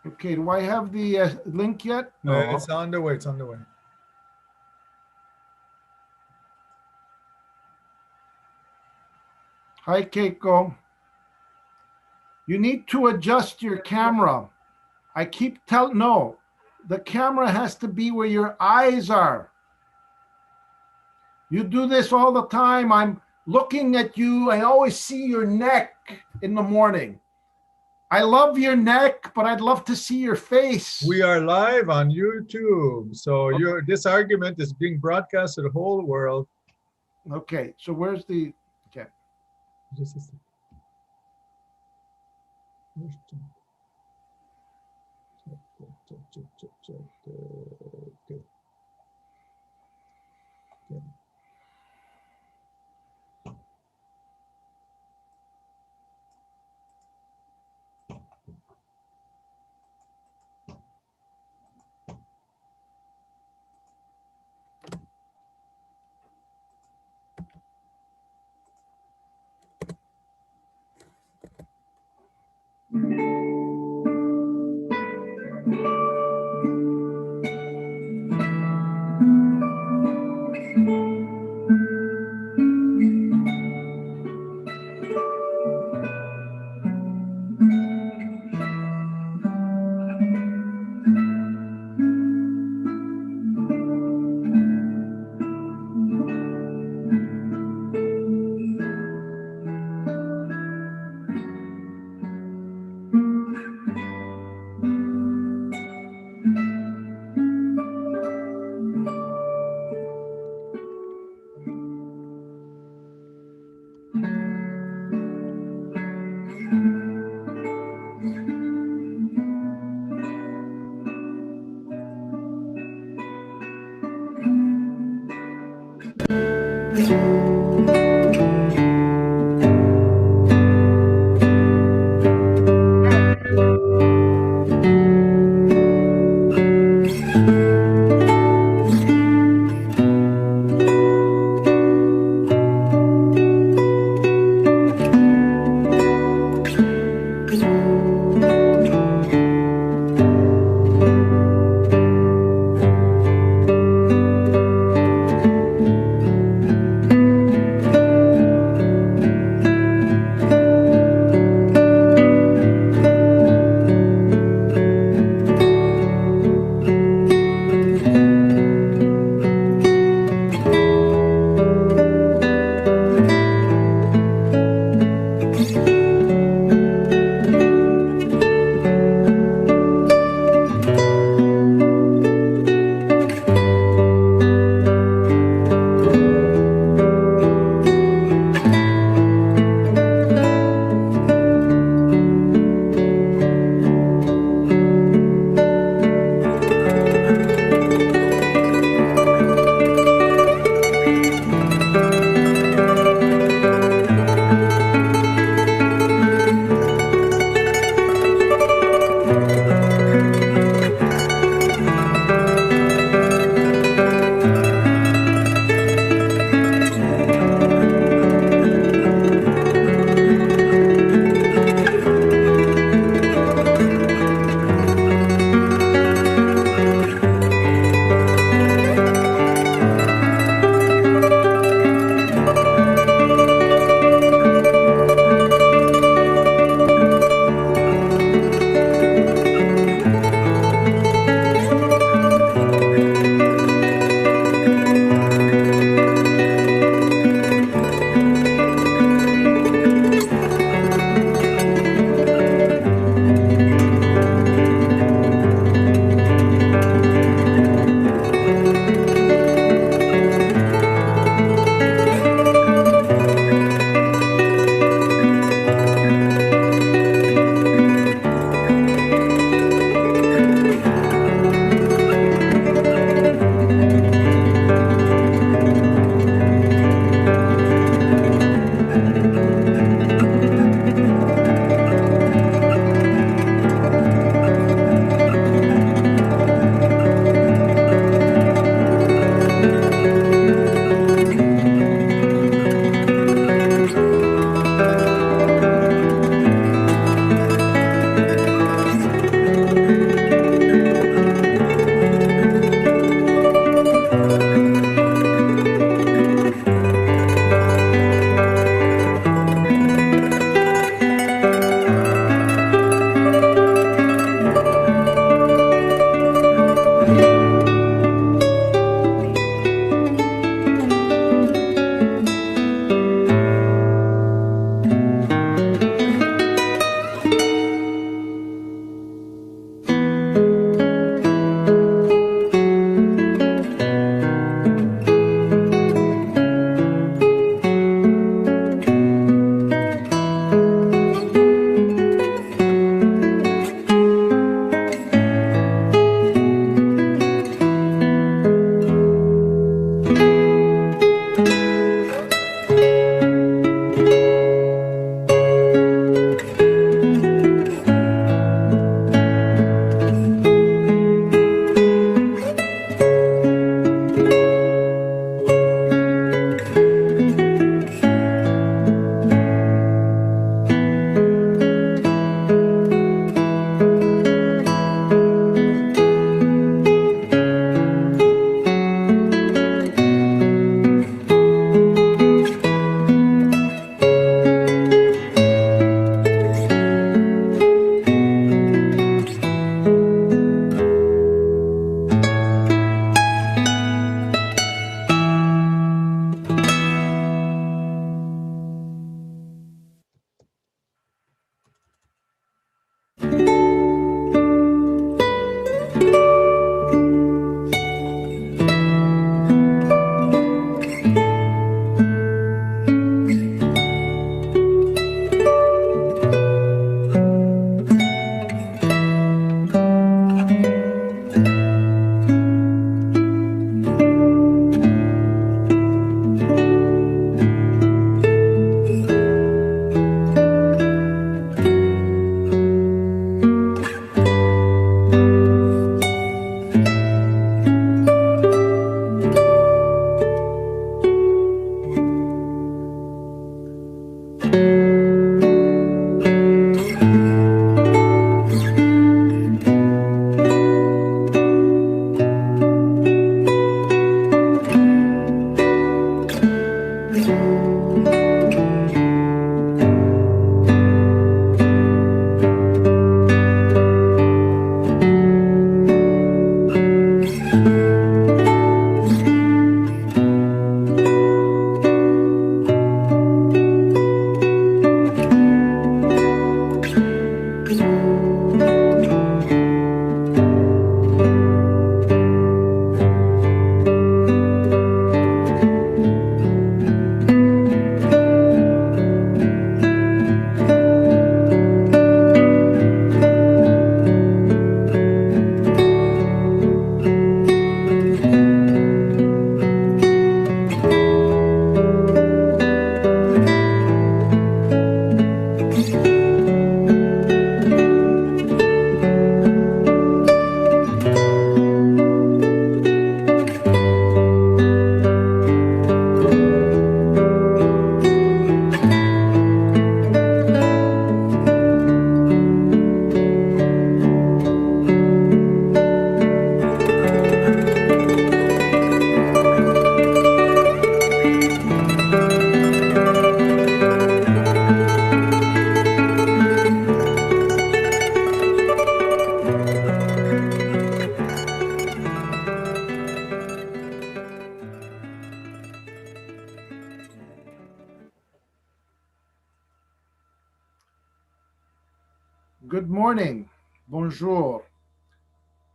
Okay, do I have the link yet? No. It's on the way. It's on the way. Hi, Keiko. You need to adjust your camera. I keep telling, no, the camera has to be where your eyes are. You do this all the time. I'm looking at you. I always see your neck in the morning. I love your neck, but I'd love to see your face. We are live on YouTube. So this argument is being broadcast to the whole world. Okay, so where's the, okay. Just a second. Okay. morning. Bonjour.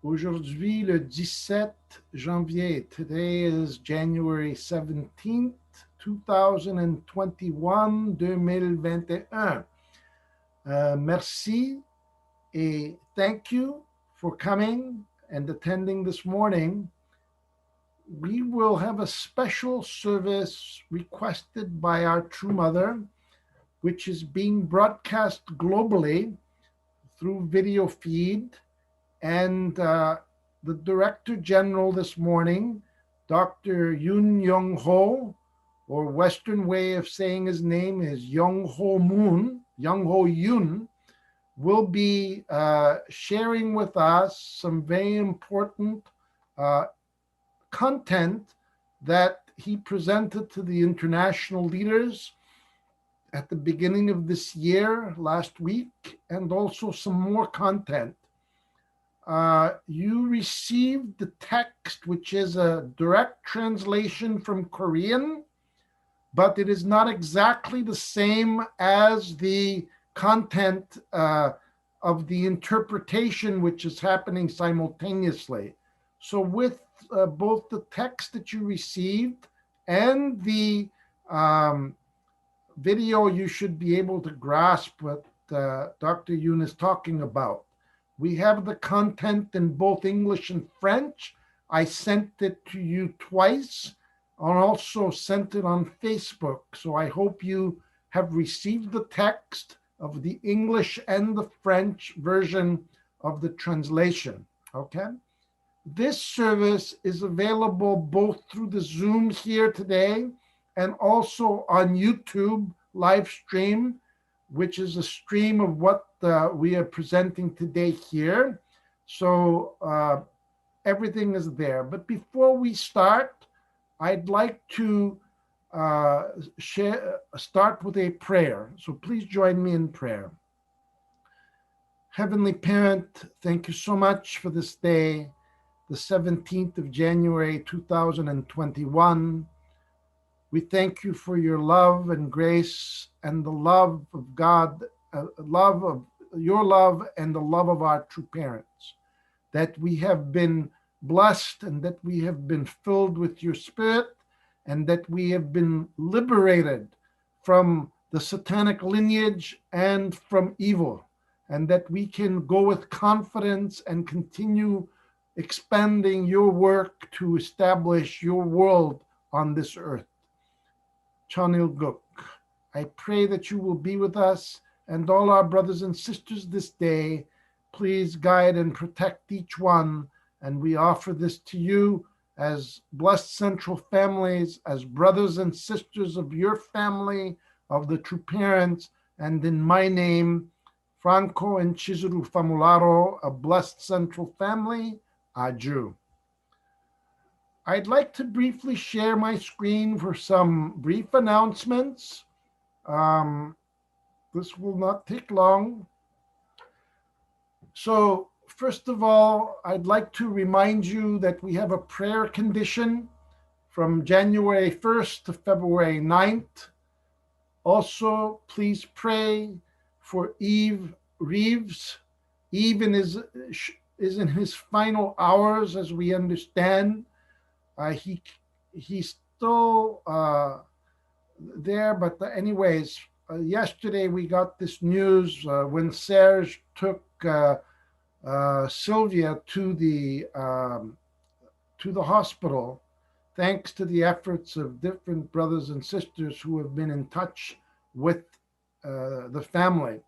Aujourd'hui, le 17 janvier. Today is January 17th, 2021, 2021. Merci et thank you for coming and attending this morning. We will have a special service requested by our True Mother, which is being broadcast globally through video feed. And the Director General this morning, Dr. Yoon Young Ho, or Western way of saying his name is Young Ho Moon, Young Ho Yoon, will be sharing with us some very important content that he presented to the international leaders at the beginning of this year, last week, and also some more content. You received the text, which is a direct translation from Korean, but it is not exactly the same as the content of the interpretation, which is happening simultaneously. So with both the text that you received and the video, you should be able to grasp what Dr. Yoon is talking about. We have the content in both English and French. I sent it to you twice and also sent it on Facebook. So I hope you have received the text of the English and the French version of the translation, okay? This service is available both through the Zoom here today and also on YouTube live stream, which is a stream of what we are presenting today here. So everything is there. But before we start, I'd like to start with a prayer. So please join me in prayer. Heavenly Parent, thank you so much for this day, the 17th of January, 2021. We thank you for your love and grace and the love of God, love of your love and the love of our true parents, that we have been blessed and that we have been filled with your spirit and that we have been liberated from the satanic lineage and from evil, and that we can go with confidence and continue expanding your work to establish your world on this earth. Chanil Guk, I pray that you will be with us and all our brothers and sisters this day. Please guide and protect each one. And we offer this to you as blessed central families, as brothers and sisters of your family, of the true parents, and in my name, Franco and Chizuru Famularo, a blessed central family, Aju. I'd like to briefly share my screen for some brief announcements. This will not take long. So first of all, I'd like to remind you that we have a prayer condition from January 1st to February 9th. Also, please pray for Yves Reeves. Yves is in his final hours, as we understand. He's still there, but anyways, yesterday we got this news when Serge took Sylvia to the hospital, thanks to the efforts of different brothers and sisters who have been in touch with the family.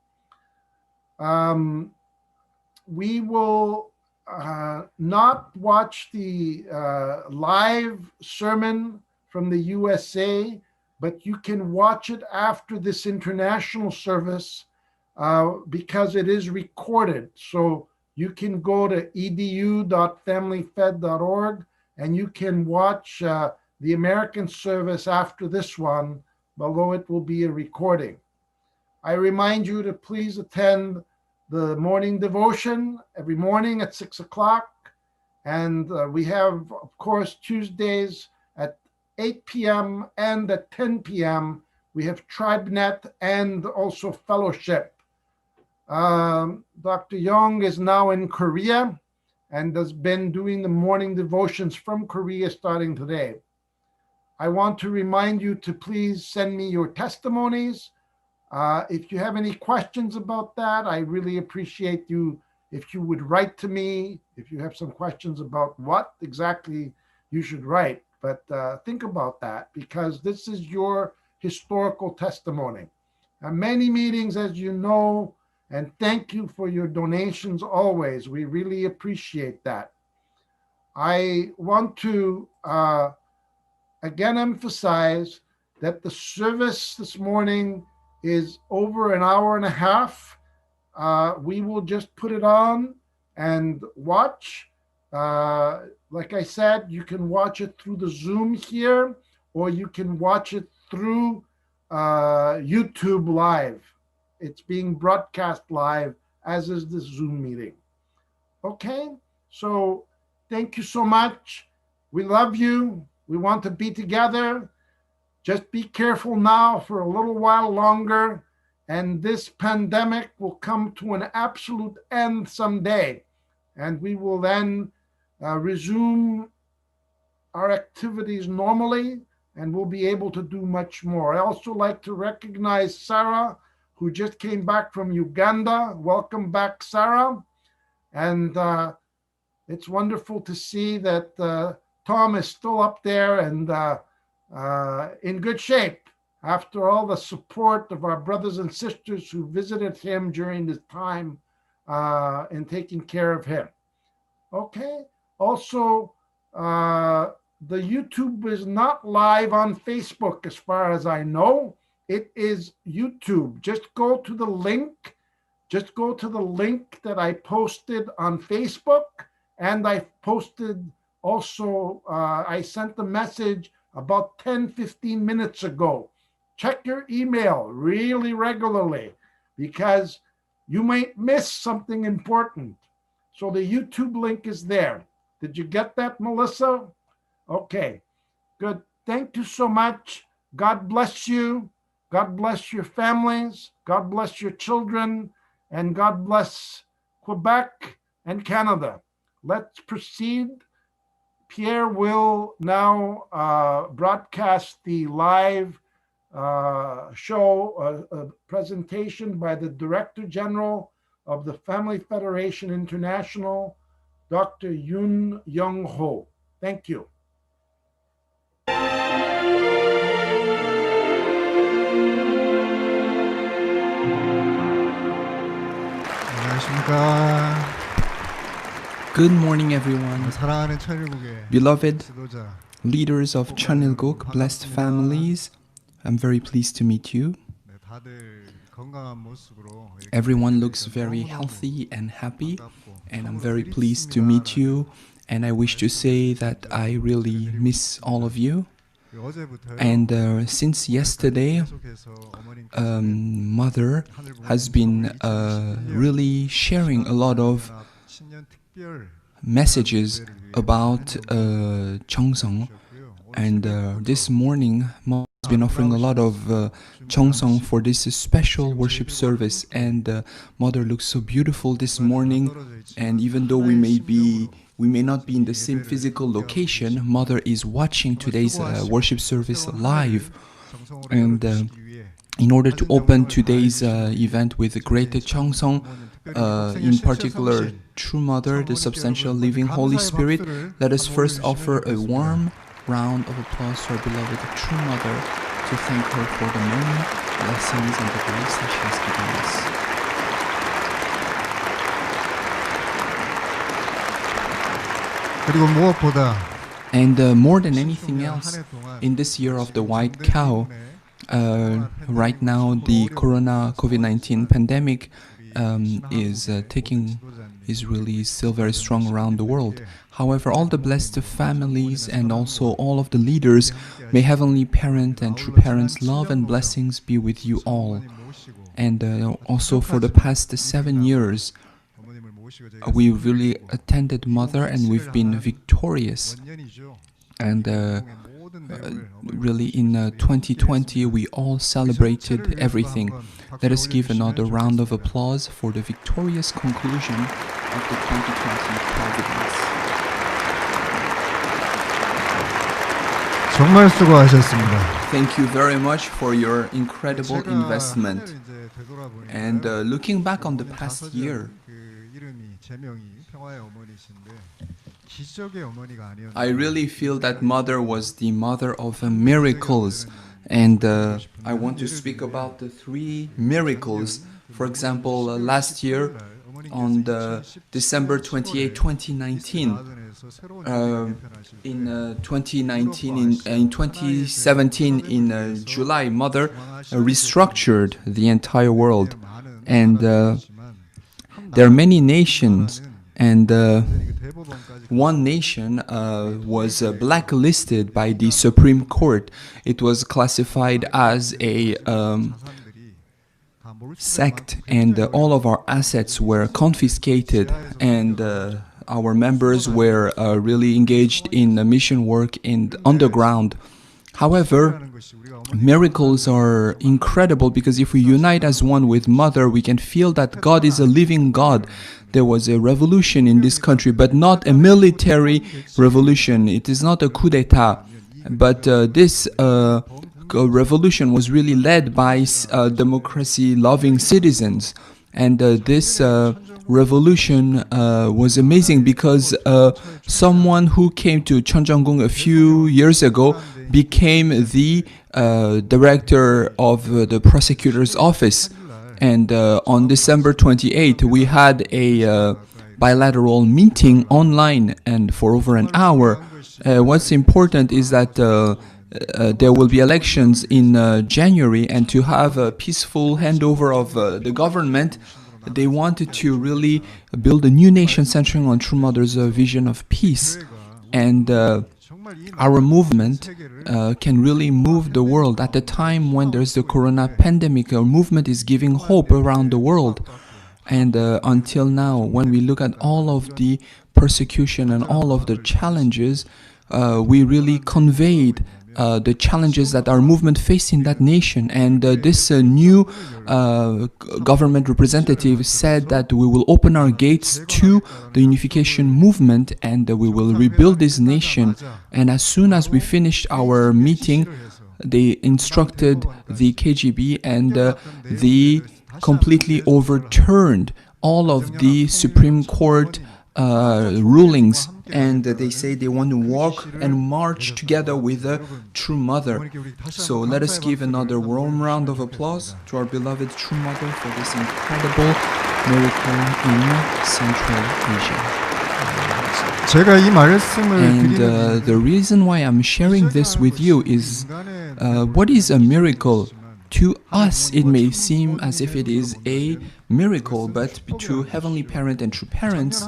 We will not watch the live sermon from the USA, but you can watch it after this international service because it is recorded. So you can go to edu.familyfed.org and you can watch the American service after this one, although it will be a recording. I remind you to please attend the morning devotion every morning at 6 o'clock. And we have, of course, Tuesdays at 8 p.m. and at 10 p.m. We have TribeNet and also Fellowship. Dr. Young is now in Korea and has been doing the morning devotions from Korea starting today. I want to remind you to please send me your testimonies. If you have any questions about that, I really appreciate you if you would write to me, if you have some questions about what exactly you should write. But think about that, because this is your historical testimony. Many meetings, as you know, and thank you for your donations always. We really appreciate that. I want to again emphasize that the service this morning is over an hour and a half. We will just put it on and watch. Like I said, you can watch it through the Zoom here, or you can watch it through YouTube Live. It's being broadcast live, as is this Zoom meeting. Okay, so thank you so much. We love you. We want to be together. Just be careful now for a little while longer, and this pandemic will come to an absolute end someday, and we will then resume our activities normally, and we'll be able to do much more. I also like to recognize Sarah, who just came back from Uganda. Welcome back, Sarah. And it's wonderful to see that Tom is still up there and in good shape after all the support of our brothers and sisters who visited him during this time and taking care of him. Okay. Also, the YouTube is not live on Facebook as far as I know. It is YouTube. Just go to the link. Just go to the link that I posted on Facebook, and I posted also, I sent the message about 10-15 minutes ago. Check your email really regularly, because you might miss something important. So the YouTube link is there. Did you get that, Melissa? Okay, good. Thank you so much. God bless you. God bless your families. God bless your children. And God bless Quebec and Canada. Let's proceed. Pierre will now broadcast the live presentation by the Director General of the Family Federation International, Dr. Yoon Young Ho. Thank you. 안녕하십니까. Good morning, everyone. 사랑하는 천일국의 Beloved 지도자. leaders of Chanilguk, blessed families, I'm very pleased to meet you. 네, 다들 건강한 모습으로 이렇게 Everyone looks 뵈서 very 너무너무 healthy and happy, 반갑고 and I'm 서로 very 늘 pleased to meet you. And I wish to say that I really miss all of you. 어제부터요. And since yesterday, 계속해서 어머님께서 Mother has been really sharing a lot of 신년 특별 messages about Cheongsong. And this morning, Mom has been offering a lot of Cheongsong for this special worship service. And Mother looks so beautiful this morning. And even though we may not be in the same physical location, Mother is watching today's worship service live. And in order to open today's event with a great Cheongsong, in particular, True Mother, the Substantial Living Holy Spirit, let us first offer a warm round of applause to our beloved True Mother to thank her for the many blessings and the grace that she has given us. 그리고 무엇보다 And more than anything else, in this year of the white cow, right now the COVID-19 pandemic is really still very strong around the world. However, all the blessed families and also all of the leaders, may Heavenly Parent and True Parents' love and blessings be with you all. And also for the past 7 years, we really attended Mother and we've been victorious. And really in 2020 we all celebrated everything. Let us give another round of applause for the victorious conclusion of the 2020 Providence. 정말 수고하셨습니다. Thank you very much for your incredible investment. And looking back on the past year, 이름이 제명이 평화의 어머니신데 기적의 어머니가 아니었는데 I really feel that mother was the mother of miracles. And I want to speak about the 3 miracles. For example, last year on the December 28, 2019, in 2019, in 2017, in July, Mother restructured the entire world. And there are many nations, and one nation was blacklisted by the Supreme Court. It was classified as a sect, and all of our assets were confiscated, and our members were really engaged in mission work in the underground. However, miracles are incredible because if we unite as one with Mother, we can feel that God is a living God. There was a revolution in this country, but not a military revolution. It is not a coup d'etat, but this revolution was really led by democracy-loving citizens. And this revolution was amazing because someone who came to Cheonjeonggung a few years ago became the director of the prosecutor's office. And on December 28, we had a bilateral meeting online and for over an hour. What's important is that there will be elections in January, and to have a peaceful handover of the government, they wanted to really build a new nation centering on True Mother's vision of peace. And our movement can really move the world. At the time when there's the corona pandemic, our movement is giving hope around the world. And until now, when we look at all of the persecution and all of the challenges, we really conveyed the challenges that our movement faced in that nation. And this new government representative said that we will open our gates to the unification movement, and we will rebuild this nation. And as soon as we finished our meeting, they instructed the KGB, and they completely overturned all of the Supreme Court rulings, and they say they want to walk and march together with the True Mother. So let us give another warm round of applause to our beloved True Mother for this incredible miracle in Central Asia. 제가 이 말씀을 And 드리는 the reason why I'm sharing this with you is what is a miracle? To us, it may seem as if it is a miracle, but to Heavenly Parent and True Parents,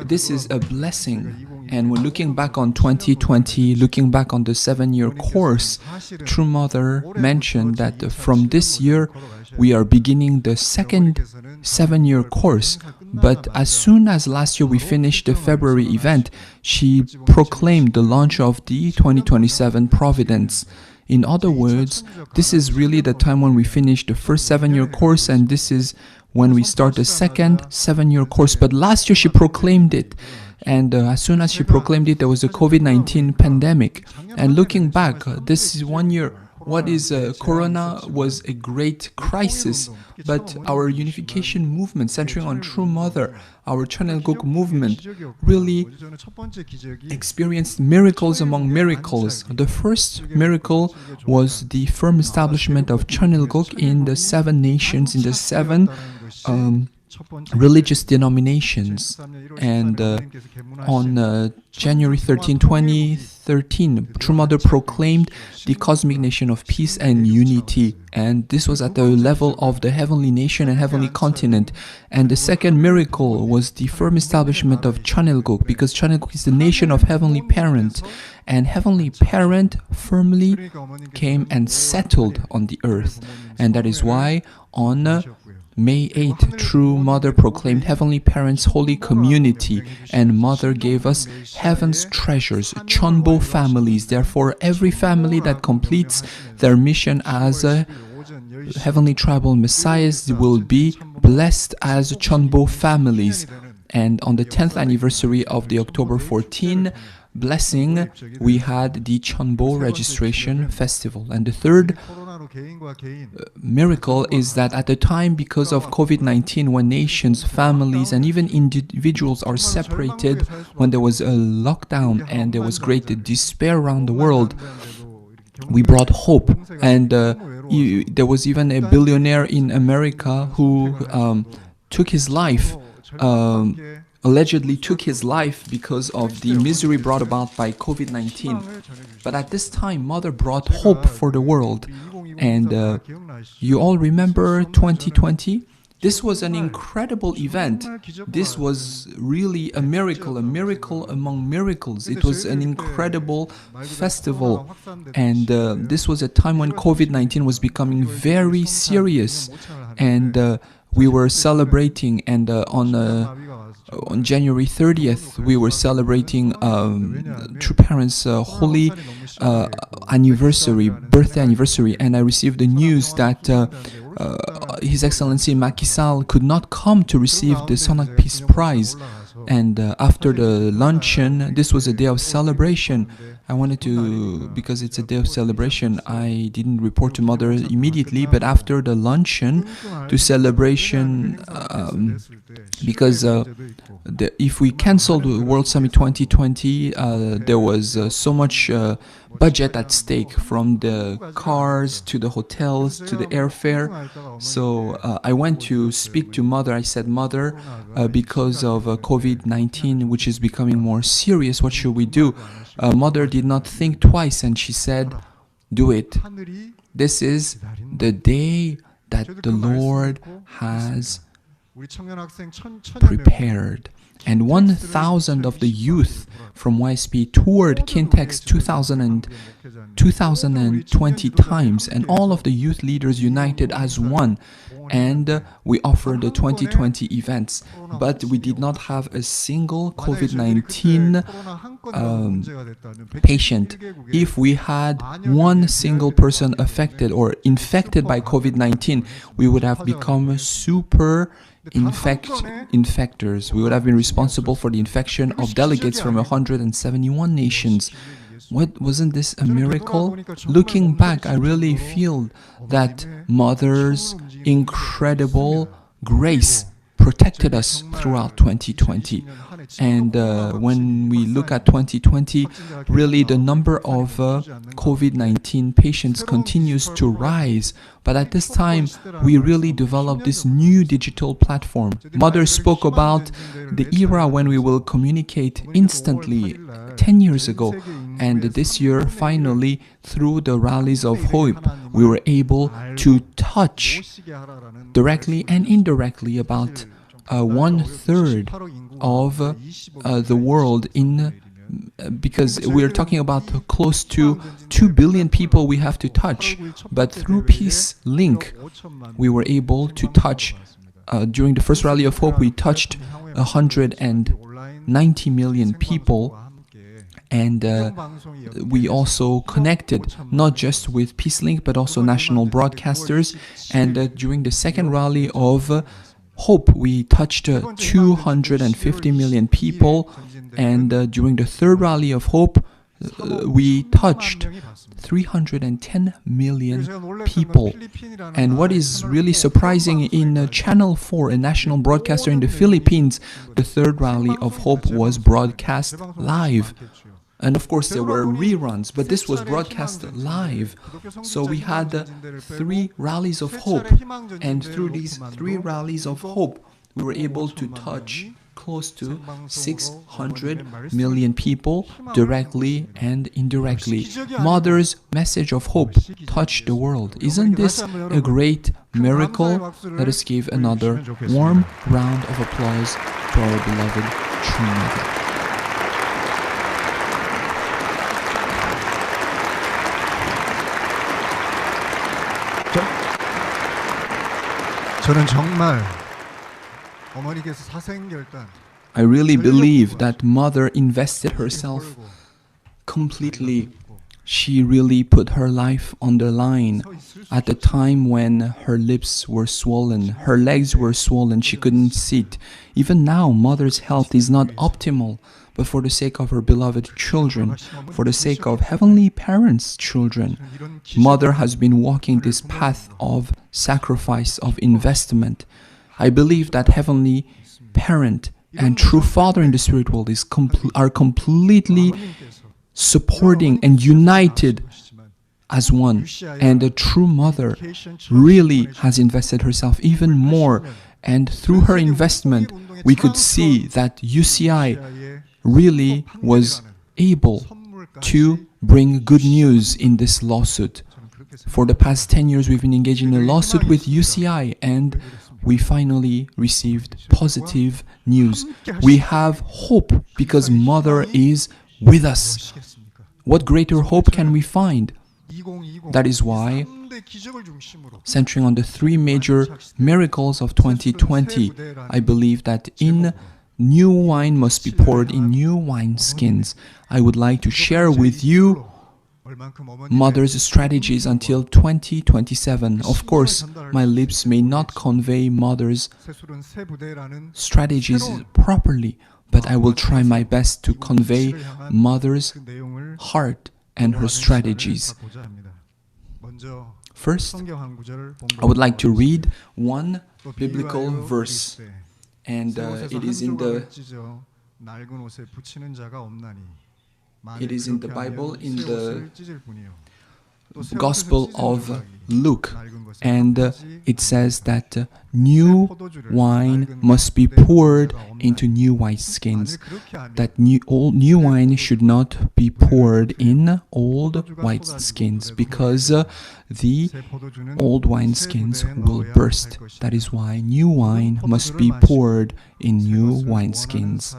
this is a blessing. And when looking back on 2020, looking back on the 7-year course, True Mother mentioned that from this year, we are beginning the second 7-year course. But as soon as last year we finished the February event, she proclaimed the launch of the 2027 Providence. In other words, this is really the time when we finish the first 7-year course, and this is when we start the second 7-year course. But last year she proclaimed it, and as soon as she proclaimed it, there was a COVID-19 pandemic. And looking back, this is 1 year. What is Corona was a great crisis, but our unification movement centering on True Mother, our Cheonilguk movement, really experienced miracles among miracles. The first miracle was the firm establishment of Cheonilguk in the 7 nations, in the 7 religious denominations. And on January 13, 2013, True Mother proclaimed the cosmic nation of peace and unity. And this was at the level of the heavenly nation and heavenly continent. And the second miracle was the firm establishment of Cheonilguk, because Cheonilguk is the nation of Heavenly Parent. And Heavenly Parent firmly came and settled on the earth. And that is why on May 8th, True Mother proclaimed Heavenly Parents' holy community, and Mother gave us heaven's treasures, Chonbo families. Therefore, every family that completes their mission as a Heavenly Tribal Messiahs will be blessed as Chonbo families. And on the 10th anniversary of the October 14 blessing, we had the Chonbo Registration Festival. And the third miracle is that at the time, because of COVID-19, when nations, families, and even individuals are separated, when there was a lockdown and there was great despair around the world, we brought hope. And there was even a billionaire in America who took his life, allegedly took his life because of the misery brought about by COVID-19. But at this time, Mother brought hope for the world. And you all remember 2020? This was an incredible event. This was really a miracle among miracles. It was an incredible festival. And this was a time when COVID-19 was becoming very serious. And we were celebrating, and on January 30th, we were celebrating True Parents' holy anniversary, birthday anniversary, and I received the news that His Excellency Macky Sall could not come to receive the Sonak Peace Prize. And after the luncheon, this was a day of celebration. I wanted to, because it's a day of celebration, I didn't report to Mother immediately, but after the luncheon, to celebration, because if we canceled the World Summit 2020, there was so much budget at stake, from the cars to the hotels to the airfare. So I went to speak to Mother. I said, Mother, because of COVID-19, which is becoming more serious, what should we do? Mother did not think twice, and she said, do it. This is the day that the Lord has prepared. And 1,000 of the youth from YSP toured Kintex 2020 times, and all of the youth leaders united as one. And we offered the 2020 events, but we did not have a single COVID-19 patient. If we had one single person affected or infected by COVID-19, we would have become super infectors. We would have been responsible for the infection of delegates from 171 nations. Wasn't this a miracle? Looking back, I really feel that Mother's incredible grace protected us throughout 2020. And when we look at 2020, really the number of COVID-19 patients continues to rise. But at this time, we really developed this new digital platform. Mother spoke about the era when we will communicate instantly 10 years ago. And this year, finally, through the rallies of hope, we were able to touch directly and indirectly about 1/3 of the world because we're talking about close to 2 billion people we have to touch. But through Peace Link, we were able to touch, during the first Rally of Hope, we touched 190 million people. And we also connected not just with PeaceLink, but also national broadcasters. And during the second Rally of Hope, we touched 250 million people. And during the third Rally of Hope, we touched 310 million people. And what is really surprising, in Channel 4, a national broadcaster in the Philippines, the third Rally of Hope was broadcast live. And of course there were reruns, but this was broadcast live. So we had 3 rallies of hope, and through these 3 rallies of hope, we were able to touch close to 600 million people, directly and indirectly. Mother's message of hope touched the world. Isn't this a great miracle? Let us give another warm round of applause to our beloved True Mother. 저는 정말 어머니께서 사생결단 I really believe that mother invested herself completely. She really put her life on the line at the time when her lips were swollen, her legs were swollen, she couldn't sit. Even now, mother's health is not optimal, but for the sake of her beloved children, for the sake of heavenly parents' children, mother has been walking this path of sacrifice, of investment. I believe that heavenly parent and true father in the spirit world are completely supporting and united as one. And the true mother really has invested herself even more. And through her investment, we could see that UCI really was able to bring good news in this lawsuit. For the past 10 years, we've been engaged in a lawsuit with UCI, and we finally received positive news. We have hope because mother is with us. What greater hope can we find? That is why, centering on the three major miracles of 2020, I believe that in new wine must be poured in new wineskins. I would like to share with you mother's strategies until 2027. Of course, my lips may not convey mother's strategies properly, but I will try my best to convey mother's heart and her strategies. First, I would like to read one biblical verse, and it is in the Bible, in the Gospel of Luke, and it says that new wine must be poured into new wineskins, that new wine should not be poured in old wineskins, because the old wineskins will burst. That is why new wine must be poured in new wineskins.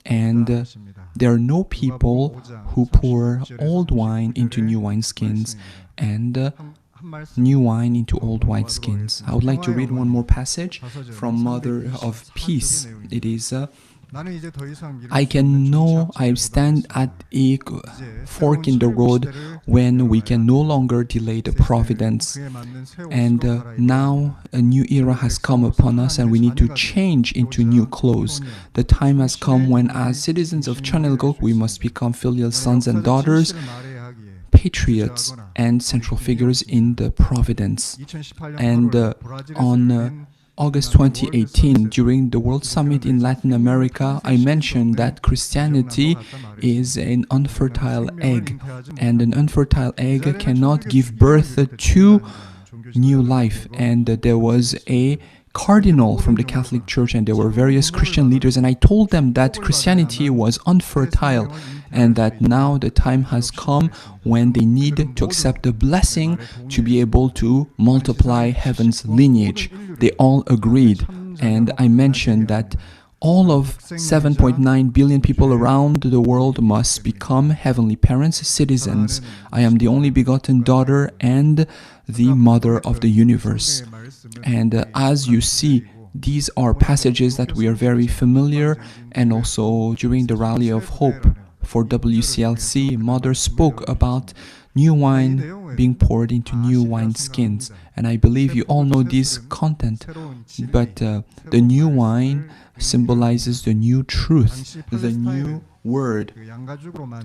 And there are no people who pour old wine into new wineskins and new wine into old wineskins. I would like to read one more passage from Mother of Peace. It is, I stand at a fork in the road when we can no longer delay the providence. And now a new era has come upon us and we need to change into new clothes. The time has come when, as citizens of Cheonilguk, we must become filial sons and daughters, patriots and central figures in the providence. And on August 2018, during the World Summit in Latin America, I mentioned that Christianity is an unfertile egg, and an unfertile egg cannot give birth to new life. And there was a cardinal from the Catholic Church, and there were various Christian leaders, and I told them that Christianity was unfertile and that now the time has come when they need to accept the blessing to be able to multiply heaven's lineage. They all agreed, and I mentioned that all of 7.9 billion people around the world must become heavenly parents, citizens. I am the only begotten daughter and the mother of the universe. And as you see, these are passages that we are very familiar, and also during the Rally of Hope for WCLC, Mother spoke about new wine being poured into new wineskins. And I believe you all know this content, but the new wine symbolizes the new truth, the new word.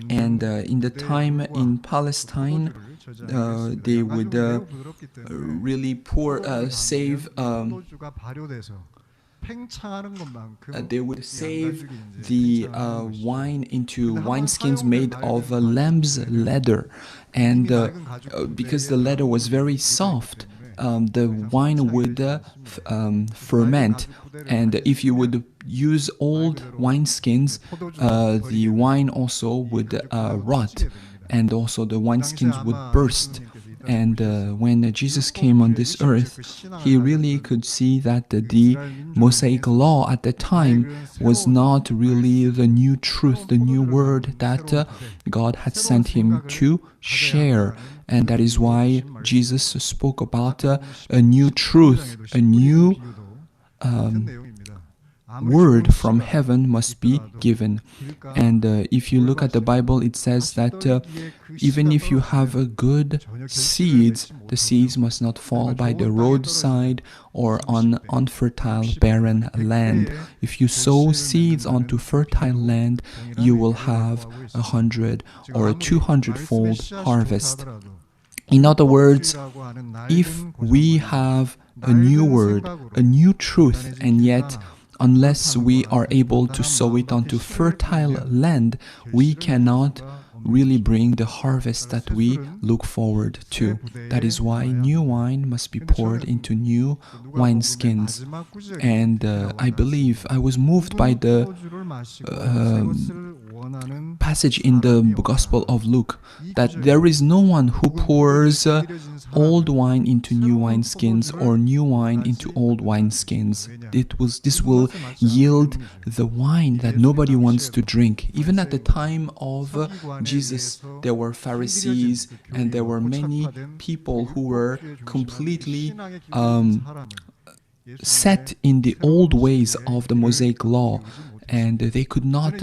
And in the time in Palestine, they would really save they would save the wine into wineskins made of lamb's leather, and because the leather was very soft, the wine would ferment, and if you would use old wineskins, the wine also would rot, and also the wineskins would burst. And when Jesus came on this earth, he really could see that the Mosaic law at the time was not really the new truth, the new word that God had sent him to share. And that is why Jesus spoke about a new truth, a new word from heaven must be given. And if you look at the Bible, it says that even if you have a good seeds, the seeds must not fall by the roadside or on unfertile, barren land. If you sow seeds onto fertile land, you will have 100 or a 200-fold harvest. In other words, if we have a new word, a new truth, and yet unless we are able to sow it onto fertile land, we cannot really bring the harvest that we look forward to. That is why new wine must be poured into new wineskins. And I believe I was moved by the passage in the Gospel of Luke that there is no one who pours old wine into new wineskins or new wine into old wineskins. This will yield the wine that nobody wants to drink. Even at the time of Jesus, there were Pharisees and there were many people who were completely set in the old ways of the Mosaic law, and they could not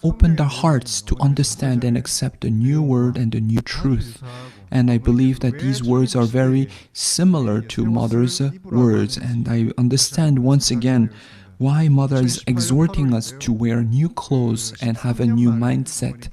open their hearts to understand and accept the new word and the new truth. And I believe that these words are very similar to Mother's words, and I understand once again why Mother is exhorting us to wear new clothes and have a new mindset.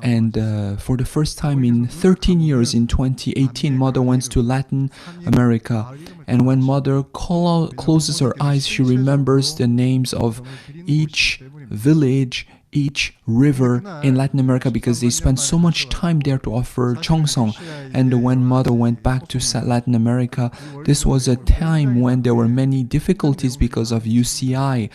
And for the first time in 13 years, in 2018, Mother went to Latin America. And when Mother closes her eyes, she remembers the names of each village, each river in Latin America, because they spent so much time there to offer Cheongsong. And when Mother went back to Latin America, this was a time when there were many difficulties because of UCI.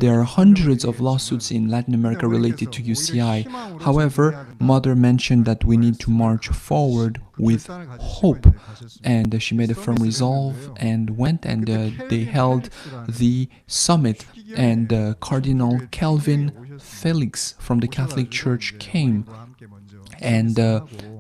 There are hundreds of lawsuits in Latin America related to UCI. However, Mother mentioned that we need to march forward with hope, and she made a firm resolve and went, and they held the summit, and Cardinal Calvin Felix from the Catholic Church came, and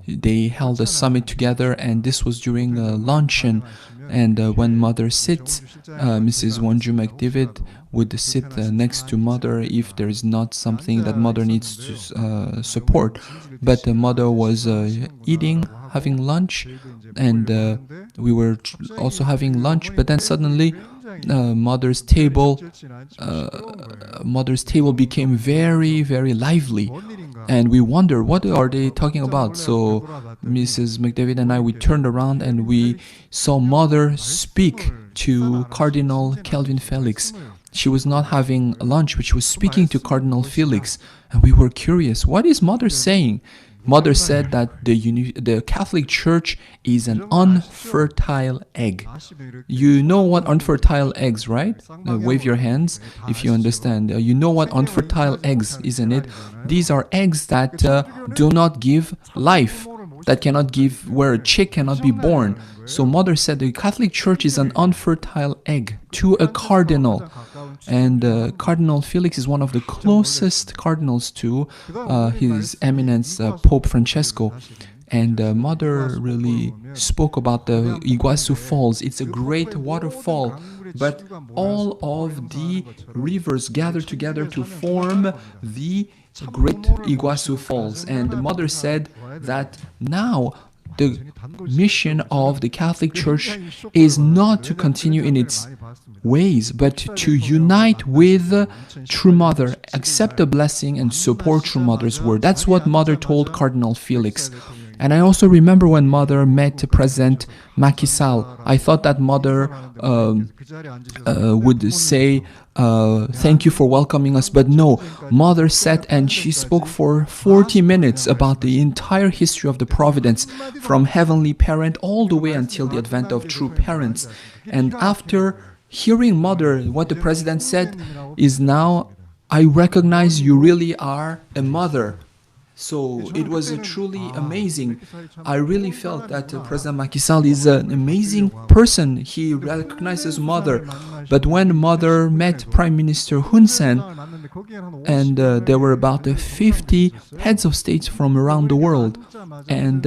they held a summit together, and this was during a luncheon. And when Mother sits, Mrs. Wonju McDavid would sit next to Mother if there is not something that Mother needs to support. But Mother was having lunch, and we were also having lunch, but then suddenly Mother's table became very, very lively, and we wondered, what are they talking about? So Mrs. McDavid and I, we turned around and we saw Mother speak to Cardinal Calvin Felix. She was not having lunch, but she was speaking to Cardinal Felix, and we were curious, what is Mother saying? Mother said that the Catholic Church is an unfertile egg. You know what unfertile eggs, right? Wave your hands if you understand. You know what unfertile eggs, isn't it? These are eggs that do not give life, that cannot give, where a chick cannot be born. So Mother said the Catholic Church is an unfertile egg to a cardinal. And Cardinal Felix is one of the closest cardinals to His Eminence Pope Francesco. And Mother really spoke about the Iguazu Falls. It's a great waterfall, but all of the rivers gather together to form the great Iguazu Falls. And the Mother said that now the mission of the Catholic Church is not to continue in its ways, but to unite with True Mother, accept the blessing, and support True Mother's word. That's what Mother told Cardinal Felix. And I also remember when Mother met President Macky Sall, I thought that Mother would say, thank you for welcoming us. But no, Mother sat and she spoke for 40 minutes about the entire history of the Providence, from Heavenly Parent all the way until the advent of True Parents. And after hearing Mother, what the President said is, now I recognize you really are a mother. So it was truly amazing. I really felt that President Macky Sall is an amazing person. He recognizes mother. But when mother met Prime Minister Hun Sen, and there were about 50 heads of states from around the world, and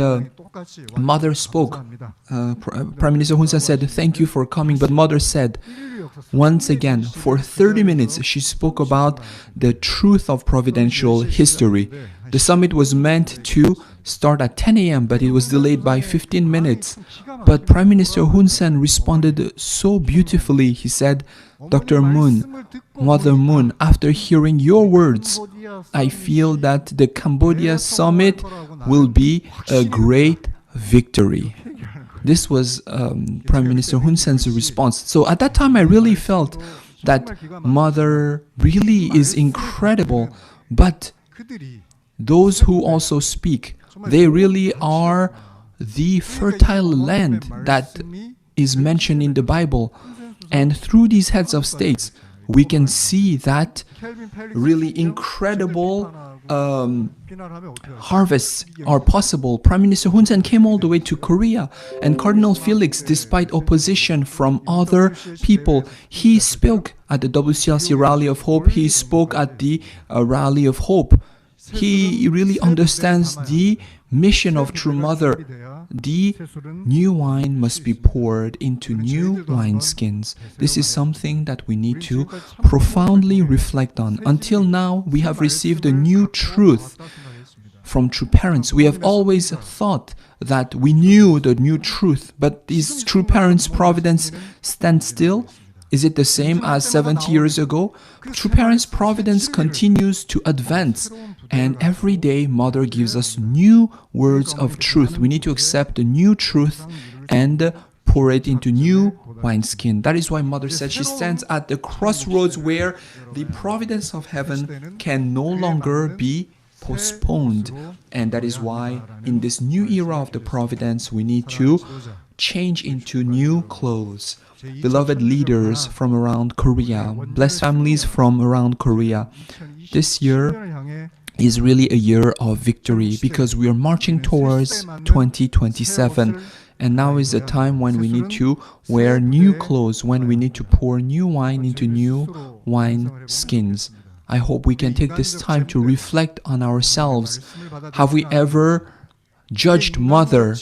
mother spoke. Prime Minister Hun Sen said, "Thank you for coming," but mother said, once again, for 30 minutes, she spoke about the truth of providential history. The summit was meant to start at 10 a.m., but it was delayed by 15 minutes. But Prime Minister Hun Sen responded so beautifully. He said, "Dr. Moon, Mother Moon, after hearing your words, I feel that the Cambodia summit will be a great victory." This was Prime Minister Hun Sen's response. So at that time, I really felt that mother really is incredible. But those who also speak, they really are the fertile land that is mentioned in the Bible. And through these heads of states, we can see that really incredible harvests are possible. Prime Minister Hun Sen came all the way to Korea, and Cardinal Felix, despite opposition from other people, he spoke at the WCLC Rally of Hope. He spoke at the Rally of Hope. He really understands the mission of True Mother. The new wine must be poured into new wineskins. This is something that we need to profoundly reflect on. Until now, we have received a new truth from true parents. We have always thought that we knew the new truth, but is true parents' providence stand still? Is it the same as 70 years ago? True Parents' Providence continues to advance, and every day Mother gives us new words of truth. We need to accept the new truth and pour it into new wineskin. That is why Mother said she stands at the crossroads where the providence of heaven can no longer be postponed. And that is why in this new era of the providence, we need to change into new clothes. Beloved leaders from around Korea, blessed families from around Korea, this year is really a year of victory because we are marching towards 2027. And now is the time when we need to wear new clothes, when we need to pour new wine into new wine skins. I hope we can take this time to reflect on ourselves. Have we ever judged Mother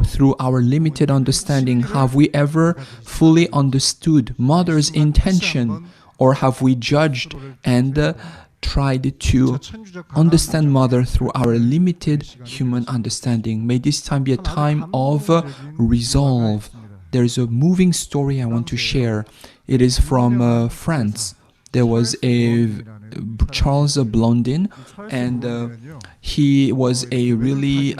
through our limited understanding? Have we ever fully understood Mother's intention? Or have we judged and tried to understand Mother through our limited human understanding? May this time be a time of resolve. There's a moving story I want to share. It is from France. There was a Charles Blondin, and he was a really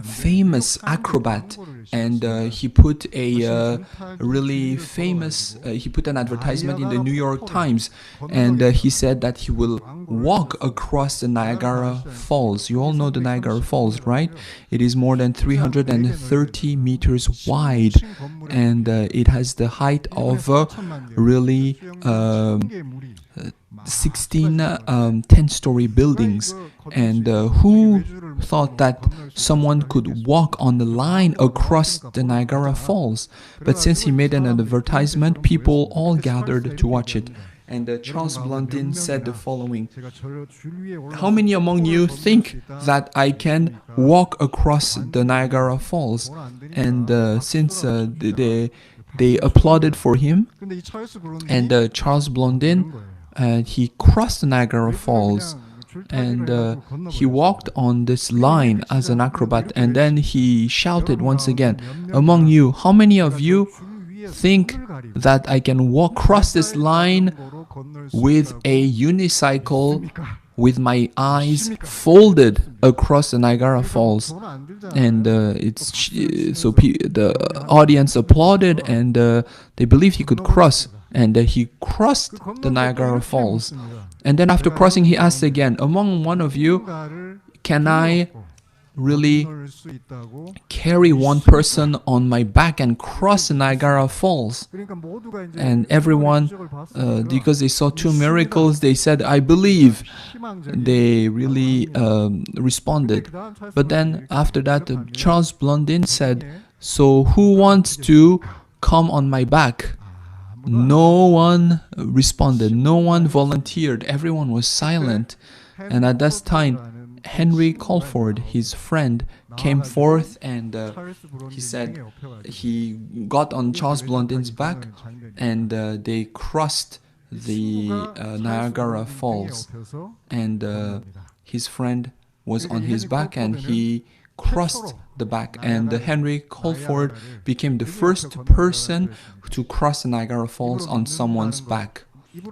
famous acrobat, and he put a really famous, he put an advertisement in the New York Times, and he said that he will walk across the Niagara Falls. You all know the Niagara Falls, right? It is more than 330 meters wide, and it has the height of really 16 10-story buildings. And who thought that someone could walk on the line across the Niagara Falls? But since he made an advertisement, people all gathered to watch it. And Charles Blondin said the following: "How many among you think that I can walk across the Niagara Falls?" And since they applauded for him, and Charles Blondin, he crossed the Niagara Falls, and he walked on this line as an acrobat, and then he shouted once again, "Among you, how many of you think that I can walk across this line with a unicycle with my eyes folded across the Niagara Falls?" And the audience applauded, and they believed he could cross. And he crossed the Niagara Falls. And then after crossing, he asked again, "Among one of you, can I really 건널 수 있다고. carry one person on my back and cross Niagara Falls. 그러니까 모두가 이제 And everyone, 기적을 봤으니까 because they saw two miracles, they said, I believe. 희망적인 They really responded. But then after that, Charles Blondin said, so who wants to come on my back? No one responded. No one volunteered. Everyone was silent. And at that time, Henry Colford, his friend, came forth and he said he got on Charles Blondin's back and they crossed the Niagara Falls. And his friend was on his back and he crossed the back. And Henry Colford became the first person to cross the Niagara Falls on someone's back.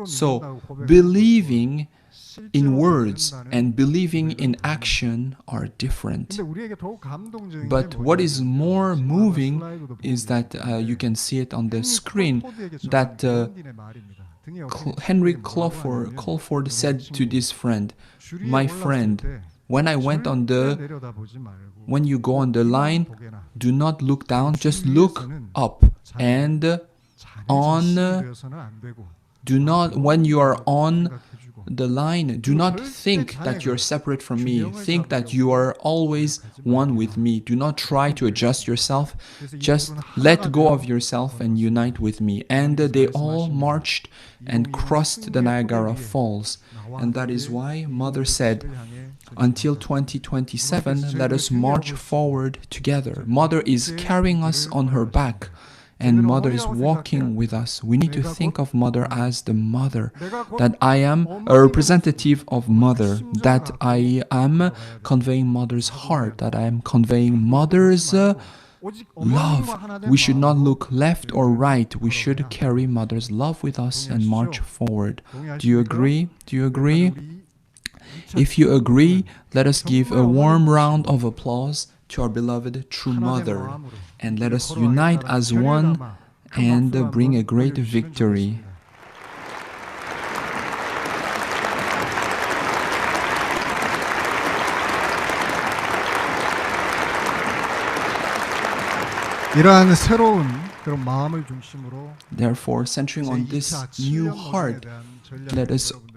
So, believing in words and believing in action are different. But what is more moving is that you can see it on the screen that Henry Colford said to this friend, my friend, when you go on the line, do not look down, just look up. And when you are on the line, do not think that you're separate from me. Think that you are always one with me. Do not try to adjust yourself. Just let go of yourself and unite with me. And they all marched and crossed the Niagara Falls. And that is why Mother said, until 2027, let us march forward together. Mother is carrying us on her back. And Mother is walking with us. We need to think of Mother as the Mother, that I am a representative of Mother, that I am conveying Mother's heart, that I am conveying Mother's love. We should not look left or right. We should carry Mother's love with us and march forward. Do you agree? Do you agree? If you agree, let us give a warm round of applause to our beloved true Mother, and let us unite as one and bring a great victory. 이러한 새로운 그런 마음을 중심으로 Therefore, centering on this new heart,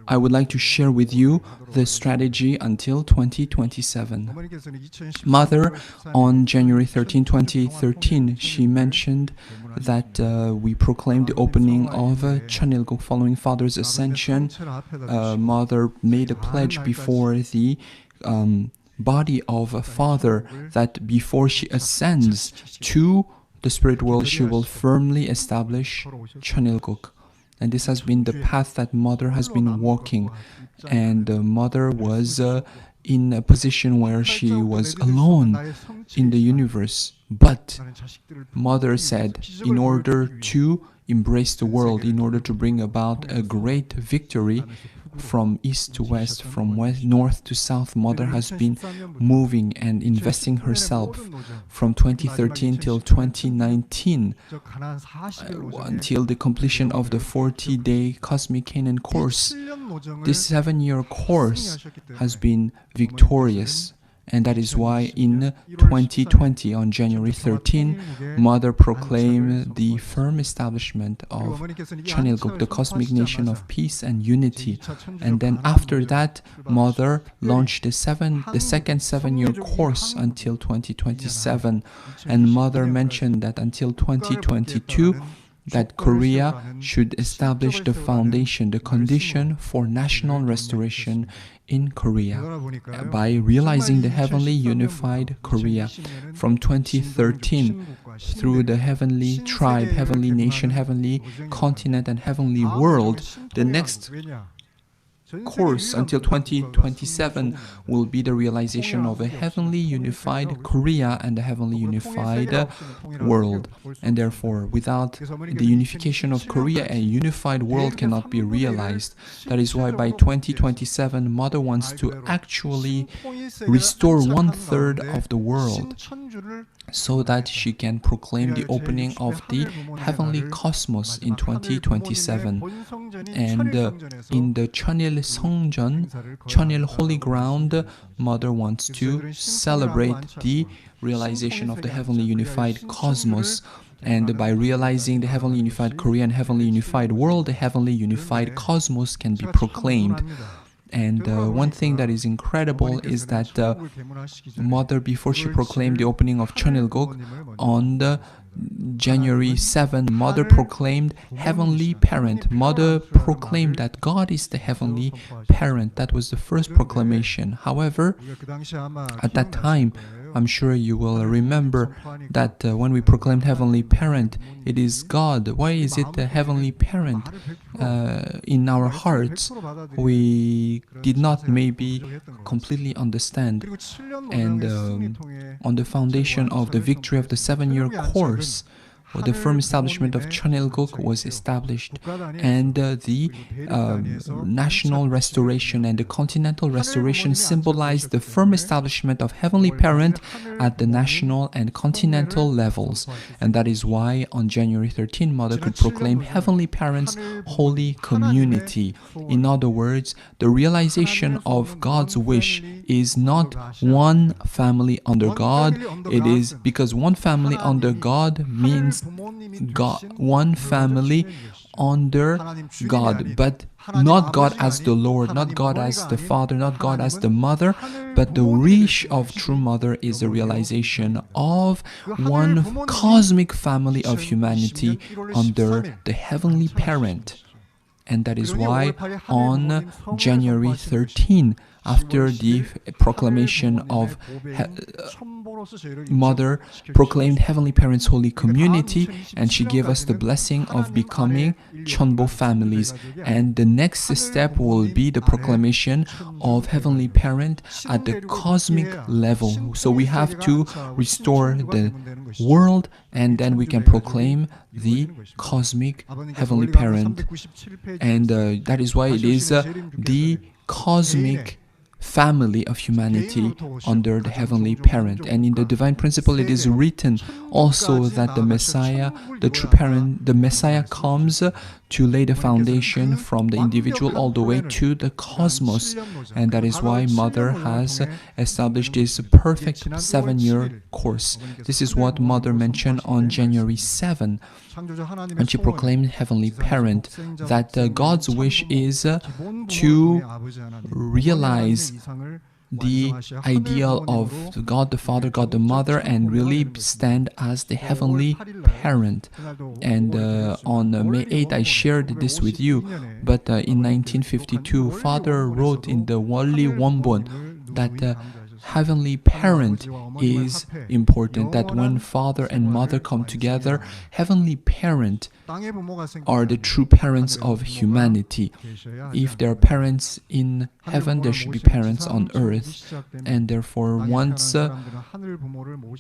I would like to share with you the strategy until 2027. Mother, on January 13, 2013, she mentioned that we proclaimed the opening of Chanilguk following Father's ascension. Mother made a pledge before the body of a Father that before she ascends to the spirit world, she will firmly establish Chanilguk. And this has been the path that Mother has been walking. And Mother was in a position where she was alone in the universe. But Mother said, in order to embrace the world, in order to bring about a great victory, from east to west, from north to south, Mother has been moving and investing herself from 2013 till 2019 until the completion of the 40-day Cosmic Canaan course. This 7-year course has been victorious. And that is why in 2020, on January 13, Mother proclaimed the firm establishment of Chanilguk, the cosmic nation of peace and unity. And then after that, Mother launched the second 7-year course until 2027. And Mother mentioned that until 2022, that Korea should establish the foundation, the condition for national restoration in Korea by realizing the heavenly unified Korea. From 2013, through the heavenly tribe, heavenly nation, heavenly continent, and heavenly world, the next course until 2027 will be the realization of a heavenly unified Korea and a heavenly unified world. And therefore, without the unification of Korea, a unified world cannot be realized. That is why by 2027, Mother wants to actually restore 1/3 of the world, so that she can proclaim the opening of the heavenly cosmos in 2027. And in the Chanil 성전, 천일 holy ground, Mother wants to celebrate the realization of the heavenly unified cosmos. And by realizing the heavenly unified Korea and heavenly unified world, the heavenly unified cosmos can be proclaimed. And one thing that is incredible is that Mother, before she proclaimed the opening of Cheonilguk on the January 7, Mother proclaimed Heavenly Parent. Mother proclaimed that God is the Heavenly Parent. That was the first proclamation. However, at that time, I'm sure you will remember that when we proclaimed Heavenly Parent, it is God. Why is it the Heavenly Parent? In our hearts, we did not maybe completely understand. And on the foundation of the victory of the 7-year course, the firm establishment of Cheonilguk was established, and the national restoration and the continental restoration symbolized the firm establishment of Heavenly Parent at the national and continental levels. And that is why on January 13, Mother could proclaim Heavenly Parent's holy community. In other words, the realization of God's wish is not one family under God. It is because one family under God means God, one family under God, but not God as the Lord, not God as the Father, not God as the Mother, but the wish of true Mother is the realization of one cosmic family of humanity under the Heavenly Parent. And that is why on January 13, after the proclamation of Mother proclaimed Heavenly Parent's holy community, and she gave us the blessing of becoming Cheonbo families. And the next step will be the proclamation of Heavenly Parent at the cosmic level. So we have to restore the world, and then we can proclaim the cosmic Heavenly Parent. And that is why it is the cosmic family of humanity under the Heavenly Parent. And in the divine principle, it is written also that the Messiah, the true parent, the Messiah comes to lay the foundation from the individual all the way to the cosmos. And that is why Mother has established this perfect 7-year course. This is what Mother mentioned on January 7. And she proclaimed Heavenly Parent that God's wish is to realize the ideal of God the Father, God the Mother, and really stand as the Heavenly Parent. And on May 8, I shared this with you, but in 1952, Father wrote in the Wali Wonbon that Heavenly Parent is important, that when Father and Mother come together, Heavenly Parent are the true parents of humanity. If there are parents in heaven, there should be parents on earth. And therefore, once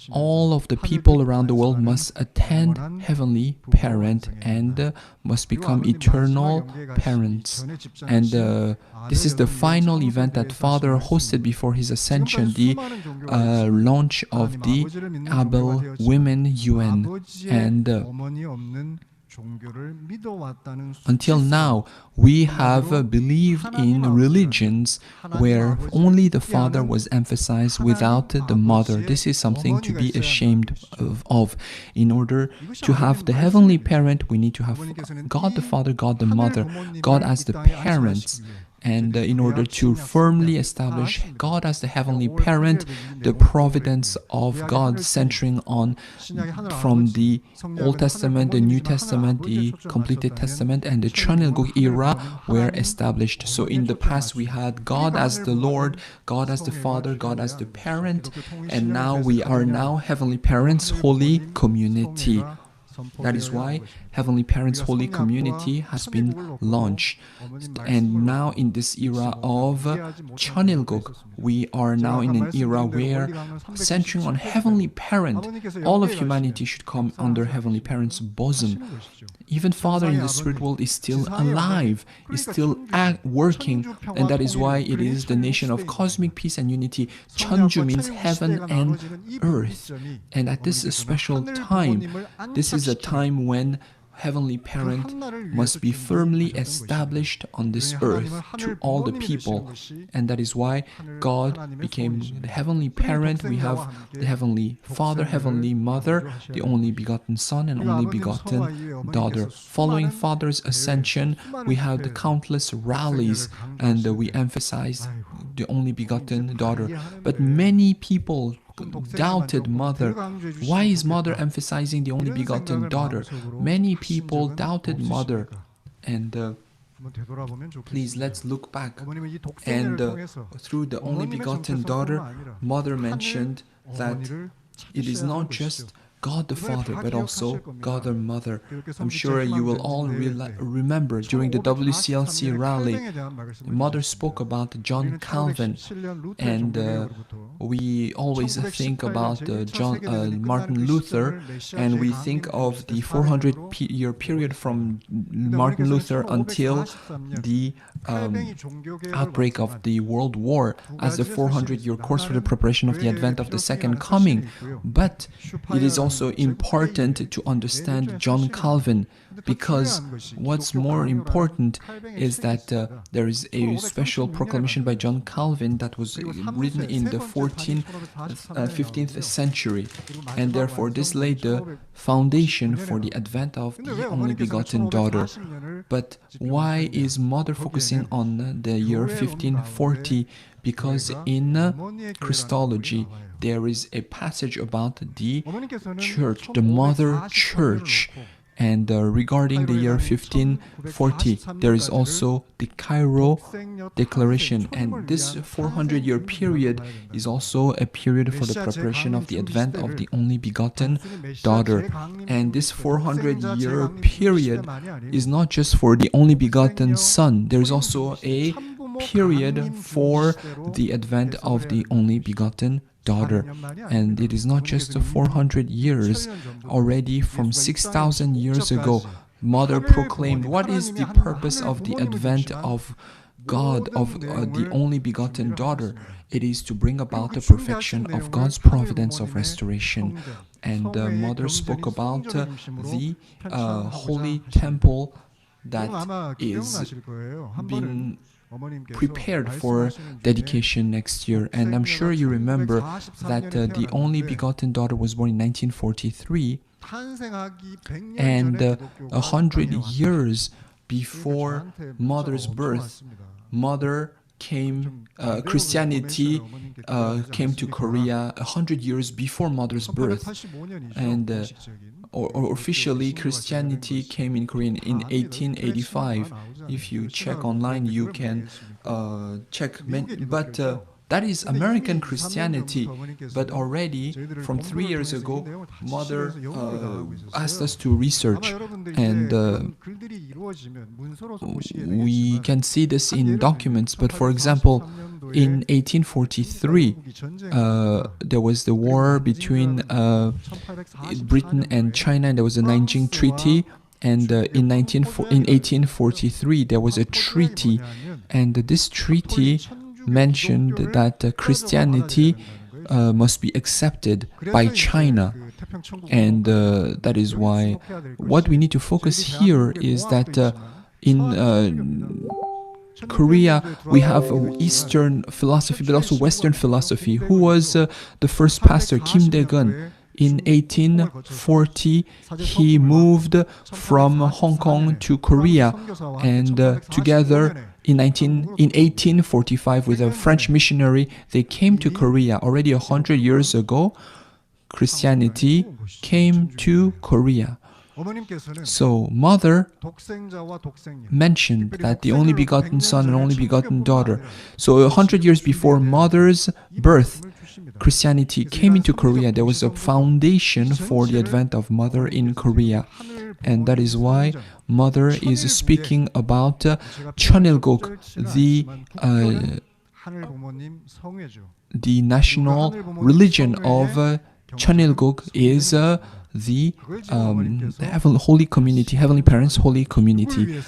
all of the people around the world must attend Heavenly Parent and must become eternal parents. And this is the final event that Father hosted before his ascension, the launch of the Abel Women UN. And until now, we have believed in religions where only the Father was emphasized without the Mother. This is something to be ashamed of. In order to have the Heavenly Parent, we need to have God the Father, God the Mother, God as the parents. And in order to firmly establish God as the Heavenly Parent, the providence of God centering on from the Old Testament, the New Testament, the completed Testament, and the Cheonilguk era were established. So in the past we had God as the Lord, God as the Father, God as the Parent, and now we are now Heavenly Parent's holy community. That is why Heavenly Parent's holy community has been launched. And now in this era of Cheonilguk, we are now in an era where, centering on Heavenly Parent, all of humanity should come under Heavenly Parent's bosom. Even Father in the spirit world is still alive, is still working, and that is why it is the nation of cosmic peace and unity. Cheonju means heaven and earth. And at this special time, this is a time when heavenly parent must be firmly established on this earth to all the people. And that is why God became the heavenly parent. We have the heavenly Father, heavenly Mother, the only begotten Son, and only begotten daughter. Following Father's ascension, we have the countless rallies, and we emphasize the only begotten daughter. But many people doubted Mother. Why is Mother emphasizing the only begotten daughter? Many people doubted Mother. And please, let's look back. And through the only begotten daughter, Mother mentioned that it is not just God the Father, but also God the Mother. I'm sure you will all remember during the WCLC rally, Mother spoke about John Calvin, and we always think about Martin Luther, and we think of the 400-year period from Martin Luther until the outbreak of the World War as the 400-year course for the preparation of the advent of the second coming. But it is also important to understand John Calvin, because what's more important is that there is a special proclamation by John Calvin that was written in the 15th century, and therefore this laid the foundation for the advent of the only begotten daughter. But why is Mother focusing on the year 1540? Because in Christology there is a passage about the church, the Mother Church. And regarding the year 1540, there is also the Cairo Declaration. And this 400-year period is also a period for the preparation of the advent of the only begotten daughter. And this 400-year period is not just for the only begotten Son. There is also a period for the advent of the only begotten daughter. And it is not just 400 years. Already from 6,000 years ago, Mother proclaimed what is the purpose of the advent of God, of the only begotten daughter. It is to bring about the perfection of God's providence of restoration. And Mother spoke about the holy temple that is being prepared for dedication next year. And I'm sure you remember that the only begotten daughter was born in 1943, and 100 years before Mother's birth, Christianity came to Korea 100 years before Mother's birth, and or officially Christianity came in Korea in 1885. If you check online, you can check. But that is American Christianity. But already from 3 years ago, Mother asked us to research, and we can see this in documents. But for example, in 1843, there was the war between Britain and China, and there was the Nanjing Treaty. And in 1843, there was a treaty, and this treaty mentioned that Christianity must be accepted by China. And that is why what we need to focus here is that in Korea, we have Eastern philosophy, but also Western philosophy. Who was the first pastor? Kim Dae-gun. In 1840, he moved from Hong Kong to Korea, and together in 1845 with a French missionary, they came to Korea. Already 100 years ago, Christianity came to Korea. So Mother mentioned that the only begotten Son and only begotten daughter. So 100 years before Mother's birth, Christianity came into Korea. There was a foundation for the advent of Mother in Korea. And that is why Mother is speaking about Cheonilguk, the national religion of Cheonilguk is the Holy Community, Heavenly Parents Holy Community,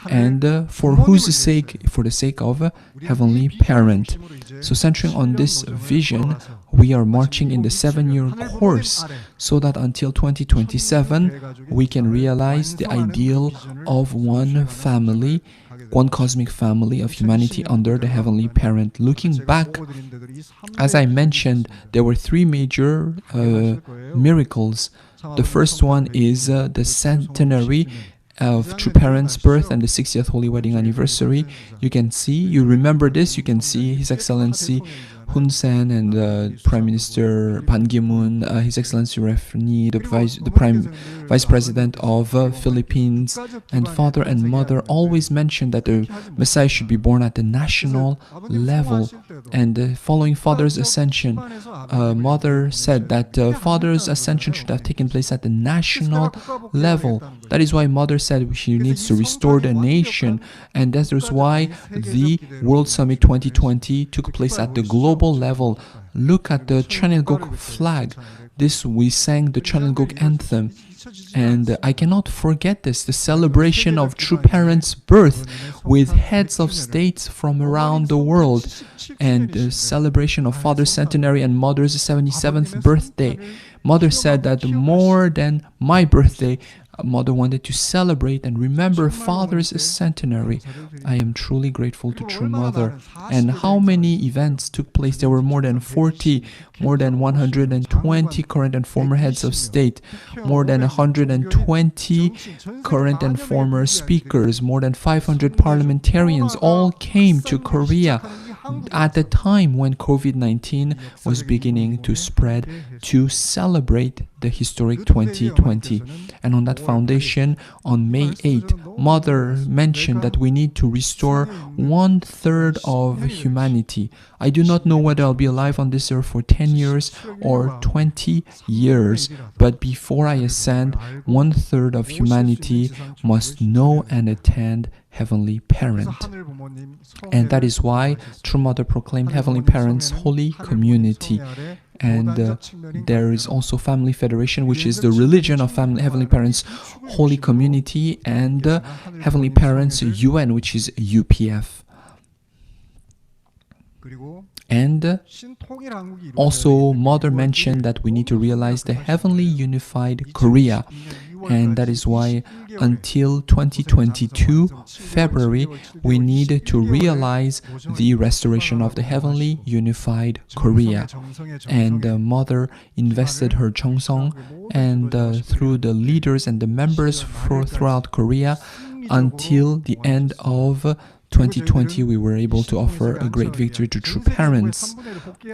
and for the sake of Heavenly Parent. So centering on this vision, we are marching in the 7-year course so that until 2027 we can realize the ideal of one family, one cosmic family of humanity under the Heavenly Parent. Looking back, as I mentioned, there were 3 major miracles. The first one is the centenary of True Parents' birth and the 60th Holy Wedding Anniversary. You remember this, you can see His Excellency Hun Sen and Prime Minister Ban Ki-moon, His Excellency Refni, the Vice President of Philippines, and Father and Mother always mentioned that the Messiah should be born at the national level. And following Father's ascension, Mother said that Father's ascension should have taken place at the national level. That is why Mother said she needs to restore the nation, and that is why the World Summit 2020 took place at the global level. Look at the Chanilguk flag. We sang the Chanilguk anthem, and I cannot forget this, the celebration of True Parents' birth with heads of states from around the world, and the celebration of Father's centenary and Mother's 77th birthday. Mother said that more than my birthday, Mother wanted to celebrate and remember Father's centenary. I am truly grateful to True Mother. And how many events took place? There were more than 40, more than 120 current and former heads of state, more than 120 current and former speakers, more than 500 parliamentarians all came to Korea at the time when COVID-19 was beginning to spread to celebrate the historic 2020. And on that foundation, on May 8, Mother mentioned that we need to restore 1/3 of humanity. I do not know whether I'll be alive on this earth for 10 years or 20 years, but before I ascend, 1/3 of humanity must know and attend Heavenly Parent. And that is why True Mother proclaimed Heavenly Parent's Holy Community. And there is also Family Federation, which is the religion of Heavenly Parents Holy Community, and Heavenly Parents UN, which is UPF. And also Mother mentioned that we need to realize the heavenly unified Korea. And that is why until 2022 February we need to realize the restoration of the heavenly unified Korea. And Mother invested her Cheongsong and through the leaders and the members throughout Korea until the end of 2020 we were able to offer a great victory to True Parents.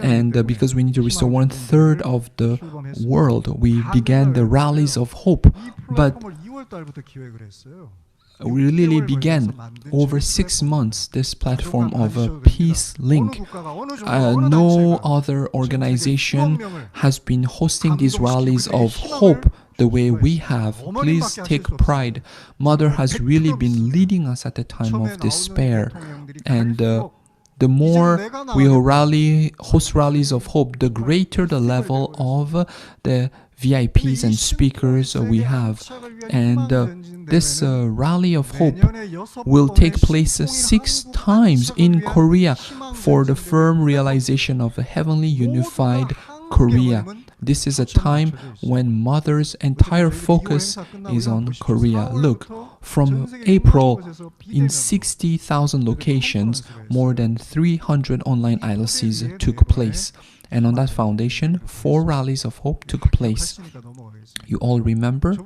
And because we need to restore 1/3 of the world, we began the rallies of hope. But we really began over 6 months this platform of a peace link. No other organization has been hosting these rallies of hope the way we have. Please take pride. Mother has really been leading us at the time of despair. And the more we host rallies of hope, the greater the level of the VIPs and speakers we have. And this rally of hope will take place 6 times in Korea for the firm realization of a heavenly unified Korea. This is a time when Mother's entire focus is on Korea. Look, from April, in 60,000 locations, more than 300 online ILCs took place. And on that foundation, 4 rallies of hope took place. You all remember?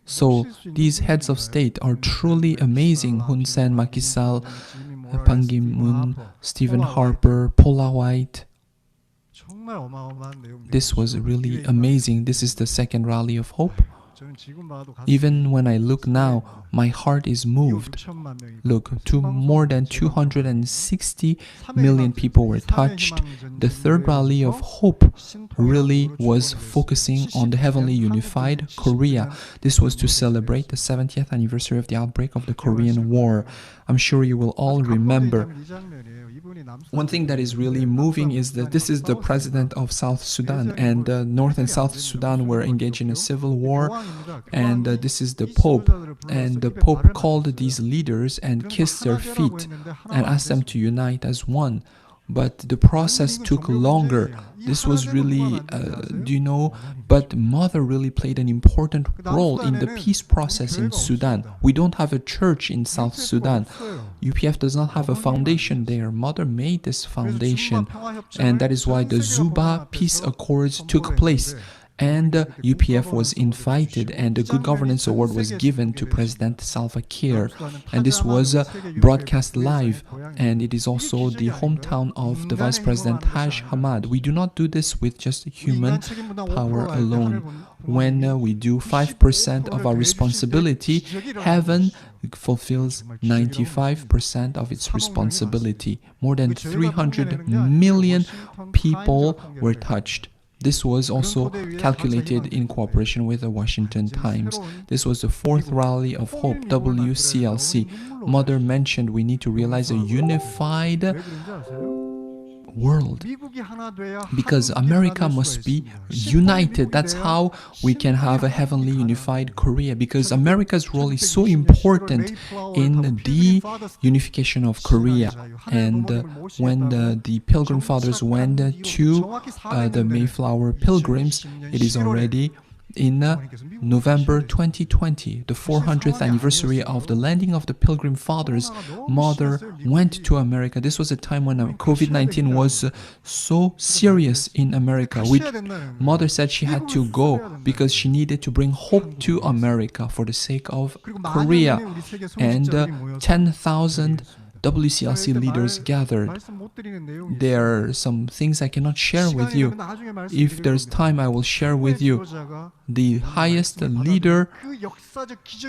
So these heads of state are truly amazing. Hun Sen, Macky Sall, Ban Ki-moon, Stephen Harper, Paula White. This was really amazing. This is the second rally of hope. Even when I look now, my heart is moved. Look, more than 260 million people were touched. The third rally of hope really was focusing on the heavenly unified Korea. This was to celebrate the 70th anniversary of the outbreak of the Korean War. I'm sure you will all remember. One thing that is really moving is that this is the president of South Sudan, and North and South Sudan were engaged in a civil war, and this is the Pope. And the Pope called these leaders and kissed their feet and asked them to unite as one. But the process took longer. This was really, but Mother really played an important role in the peace process in Sudan. We don't have a church in South Sudan. UPF does not have a foundation there. Mother made this foundation, and that is why the Zuba Peace Accords took place. And UPF was invited, and the Good Governance Award was given to President Salva Kiir. And this was broadcast live, and it is also the hometown of the Vice President Haj Hamad. We do not do this with just human power alone. When we do 5% of our responsibility, heaven fulfills 95% of its responsibility. More than 300 million people were touched. This was also calculated in cooperation with the Washington Times. This was the fourth Rally of Hope, WCLC. Mother mentioned we need to realize a unified world, because America must be united. That's how we can have a heavenly unified Korea, because America's role is so important in the unification of Korea. And when the Pilgrim Fathers went to the Mayflower Pilgrims, it is already in November 2020, the 400th anniversary of the landing of the Pilgrim Fathers. Mother went to America. This was a time when COVID-19 was so serious in America, which Mother said she had to go because she needed to bring hope to America for the sake of Korea. And 10,000 WCLC leaders gathered. There are some things I cannot share with you. If there's time, I will share with you. The highest leader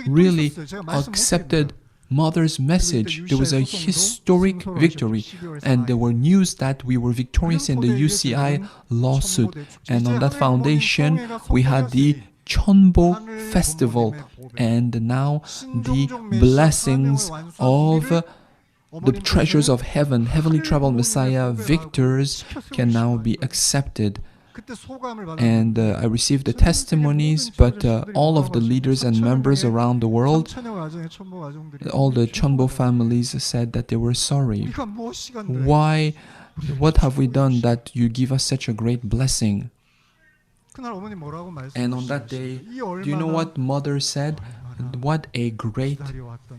really accepted Mother's message. There was a historic victory, and there were news that we were victorious in the UCI lawsuit. And on that foundation, we had the Chonbo Festival, and now the blessings of the treasures of heaven, heavenly tribal Messiah victors can now be accepted. And I received the testimonies, but all of the leaders and members around the world, all the Chonbo families said that they were sorry. Why? What have we done that you give us such a great blessing? And on that day, do you know what Mother said? What a great,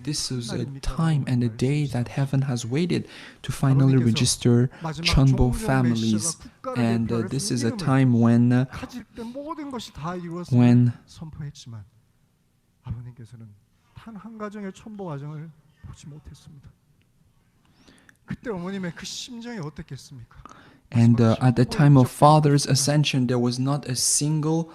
this is a time and a day that heaven has waited to finally register Chonbo families. And this is a time when and at the time of Father's ascension, there was not a single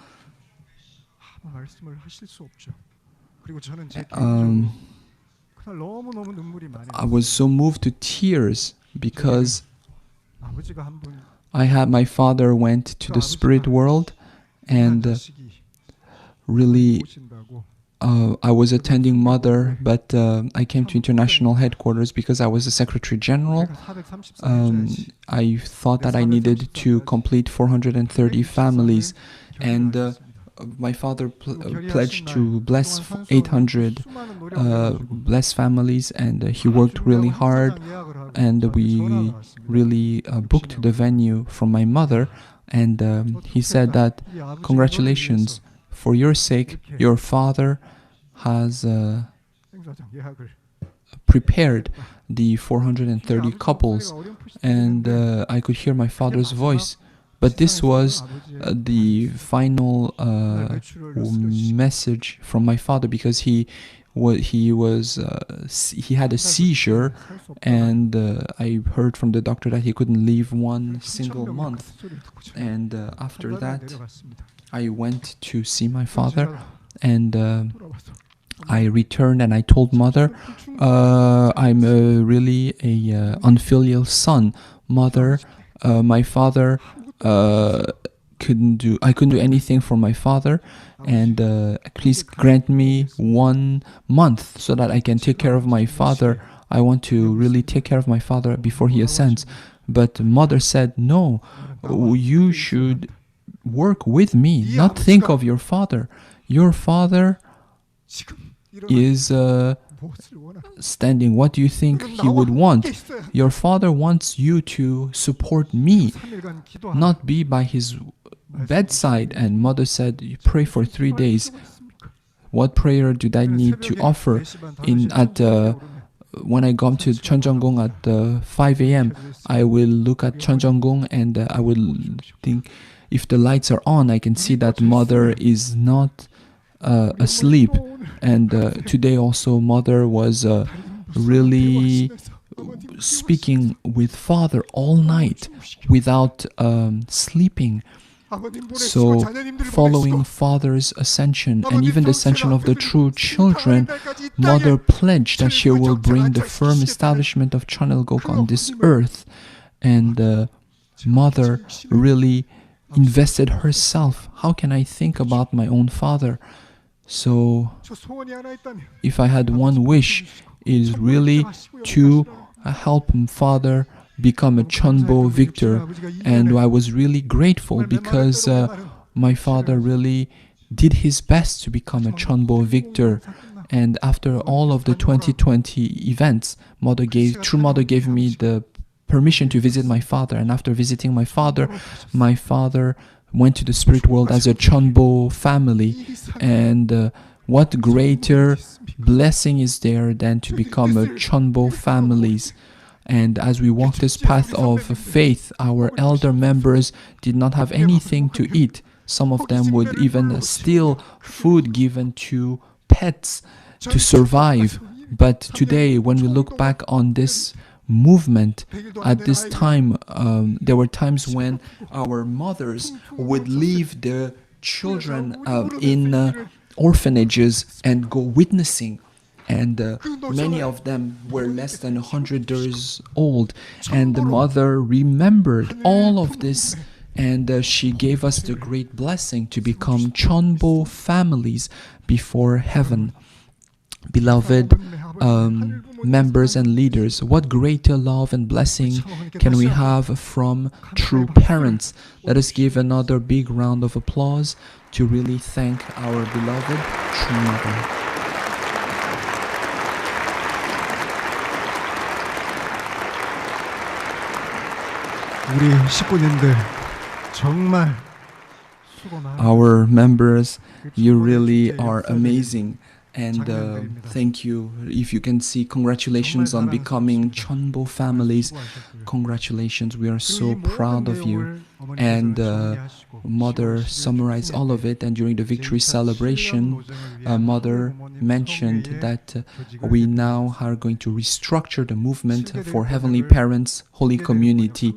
I was so moved to tears because my father went to the spirit world, and really I was attending Mother, but I came to international headquarters because I was a Secretary General. I thought that I needed to complete 430 families, and my father pledged to bless 800 bless families, and he worked really hard, and we really booked the venue from my mother, and he said that, congratulations, for your sake, your father has prepared the 430 couples, and I could hear my father's voice. But this was the final message from my father, because he had a seizure, and I heard from the doctor that he couldn't live one single month. And after that, I went to see my father, and I returned and I told mother, I'm really a unfilial son. Mother, my father couldn't do anything for my father, and please grant me 1 month so that I can take care of my father. I want to really take care of my father before he ascends. But mother said, no, you should work with me, not think of your father. Your father is standing. What do you think he would want? Your father wants you to support me, not be by his bedside. And mother said, you pray for 3 days. What prayer did I need to offer when I come to Cheonjeonggung at 5 a.m.? I will look at Cheonjeonggung and I will think, if the lights are on, I can see that mother is not asleep. And today also mother was really speaking with father all night without sleeping. So following father's ascension and even the ascension of the true children, mother pledged that she will bring the firm establishment of Cheonilgok on this earth. And mother really invested herself. How can I think about my own father? So if I had one wish, it is really to help father become a Cheonbo victor. And I was really grateful because my father really did his best to become a Cheonbo victor. And after all of the 2020 events, True Mother gave me the permission to visit my father. And after visiting my father went to the spirit world as a Cheonbo family. And what greater blessing is there than to become a Cheonbo families? And as we walk this path of faith, our elder members did not have anything to eat. Some of them would even steal food given to pets to survive. But today, when we look back on this movement, at this time, there were times when our mothers would leave their children in orphanages and go witnessing. And many of them were less than 100 years old. And the mother remembered all of this, and she gave us the great blessing to become Cheonbo families before heaven. Beloved members and leaders, what greater love and blessing can we have from true parents? Let us give another big round of applause to really thank our beloved True Mother. 우리 식구님들 정말 수고 많으셨습니다. Our members, you really are amazing. And thank you. If you can see, congratulations on becoming Cheonbo families. Congratulations. We are so proud of you. And Mother summarized all of it. And during the victory celebration, Mother mentioned that we now are going to restructure the movement for Heavenly Parents, Holy Community.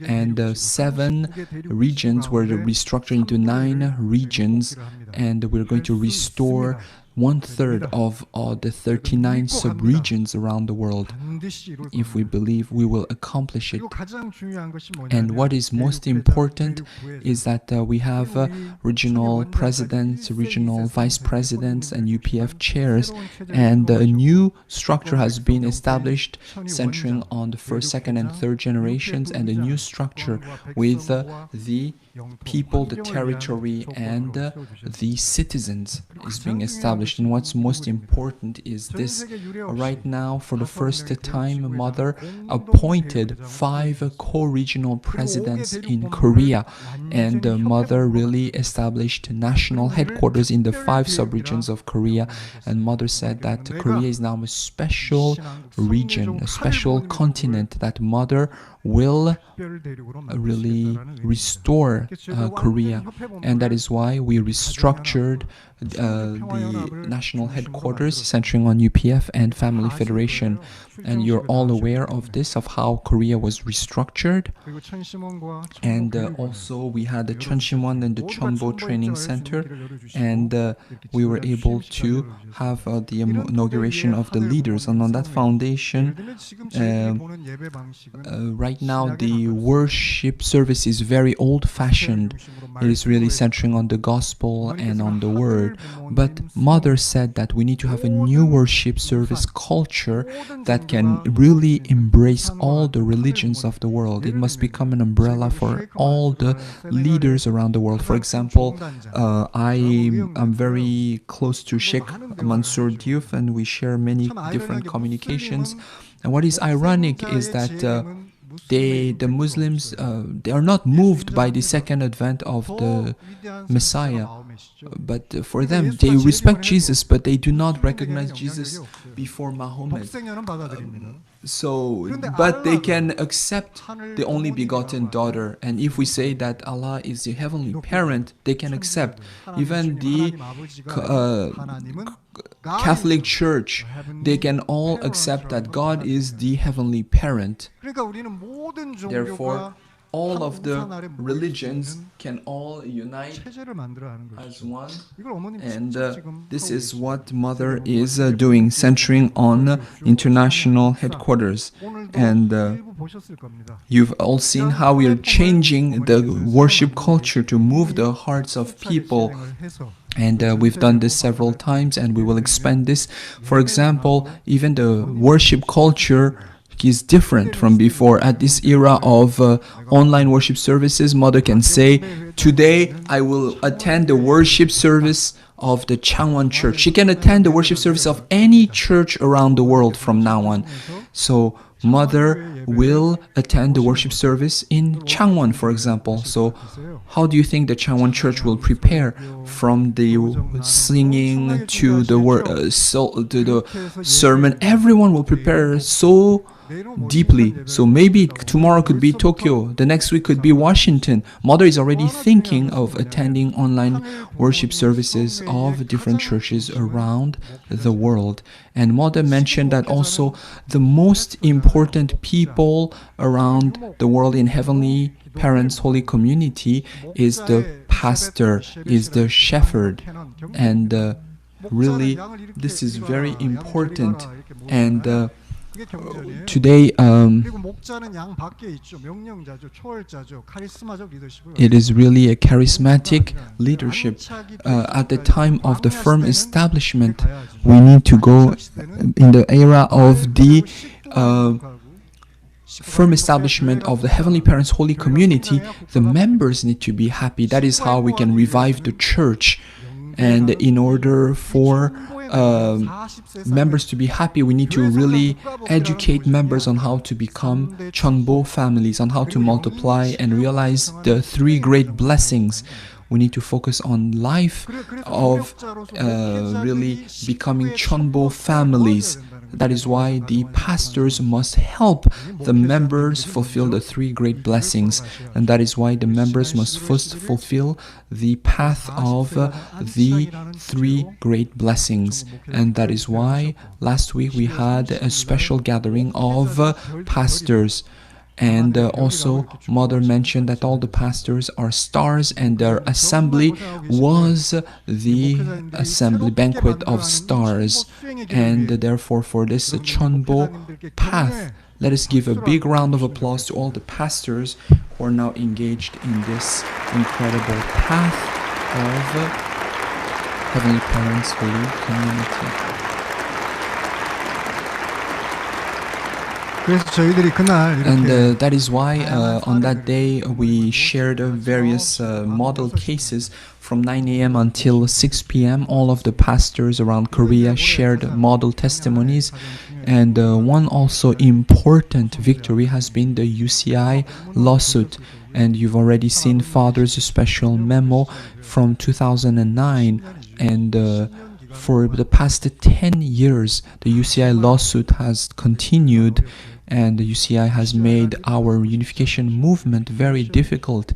And 7 regions were restructured into 9 regions. And we're going to restore 1/3 of all the 39 sub-regions around the world. If we believe, we will accomplish it. And what is most important is that we have regional presidents, regional vice presidents, and UPF chairs. And a new structure has been established centering on the first, second, and third generations, and a new structure with the people, the territory, and the citizens is being established. And what's most important is this. Right now, for the first time, Mother appointed 5 co-regional presidents in Korea. And Mother really established national headquarters in the 5 sub-regions of Korea. And Mother said that Korea is now a special region, a special continent, that Mother will 특별 대륙으로 really 만드시겠다라는 의미입니다. restore 제도와 Korea, 한국의 협회본부를 and that is why we restructured the national headquarters centering on UPF and Family Federation. And you're all aware of this, of how Korea was restructured. 그리고 천심원과 And 천복 also we had the Chunsimwon and the Chonbo Training Center, and we were able to have the inauguration of the leaders. And on that foundation, right now the worship service is very old-fashioned. It is really centering on the gospel and on the word. But Mother said that we need to have a new worship service culture that can really embrace all the religions of the world. It must become an umbrella for all the leaders around the world. For example, I am very close to Sheikh Mansour Diouf, and we share many different communications. And what is ironic is that the Muslims, they are not moved by the second advent of the Messiah. But for them, they respect Jesus, but they do not recognize Jesus before Muhammad. But they can accept the only begotten daughter. And if we say that Allah is the heavenly parent, they can accept. Even the Catholic Church, they can all accept that God is the heavenly parent. Therefore, all of the religions can all unite as one, and this is what Mother is doing, centering on international headquarters. And you've all seen how we are changing the worship culture to move the hearts of people. And we've done this several times, and we will expand this. For example, even the worship culture is different from before. At this era of online worship services, Mother can say, today I will attend the worship service of the Changwon Church. She can attend the worship service of any church around the world from now on. So Mother will attend the worship service in Changwon, for example. So how do you think the Changwon Church will prepare, from the singing to the sermon? Everyone will prepare so deeply. So maybe tomorrow could be Tokyo, the next week could be Washington. Mother is already thinking of attending online worship services of different churches around the world. And Mother mentioned that also the most important people around the world in Heavenly Parents Holy Community is the pastor, is the shepherd. And really, this is very important. And today, it is really a charismatic leadership. At the time of the firm establishment, we need to go in the era of the firm establishment of the Heavenly Parents Holy Community. The members need to be happy. That is how we can revive the church. And in order for members to be happy, we need to really educate members on how to become Chonbo families, on how to multiply and realize the three great blessings. We need to focus on life of really becoming Chonbo families. That is why the pastors must help the members fulfill the three great blessings. And that is why the members must first fulfill the path of the three great blessings. And that is why last week we had a special gathering of pastors. And also, Mother mentioned that all the pastors are stars, and their assembly was the assembly banquet of stars. And therefore, for this Chonbo path, let us give a big round of applause to all the pastors who are now engaged in this incredible path of Heavenly Parents Holy Community. And that is why on that day we shared various model cases from 9 a.m. until 6 p.m. All of the pastors around Korea shared model testimonies. And one also important victory has been the UCI lawsuit. And you've already seen Father's special memo from 2009. And for the past 10 years, the UCI lawsuit has continued. and the UCI has made our unification movement very difficult.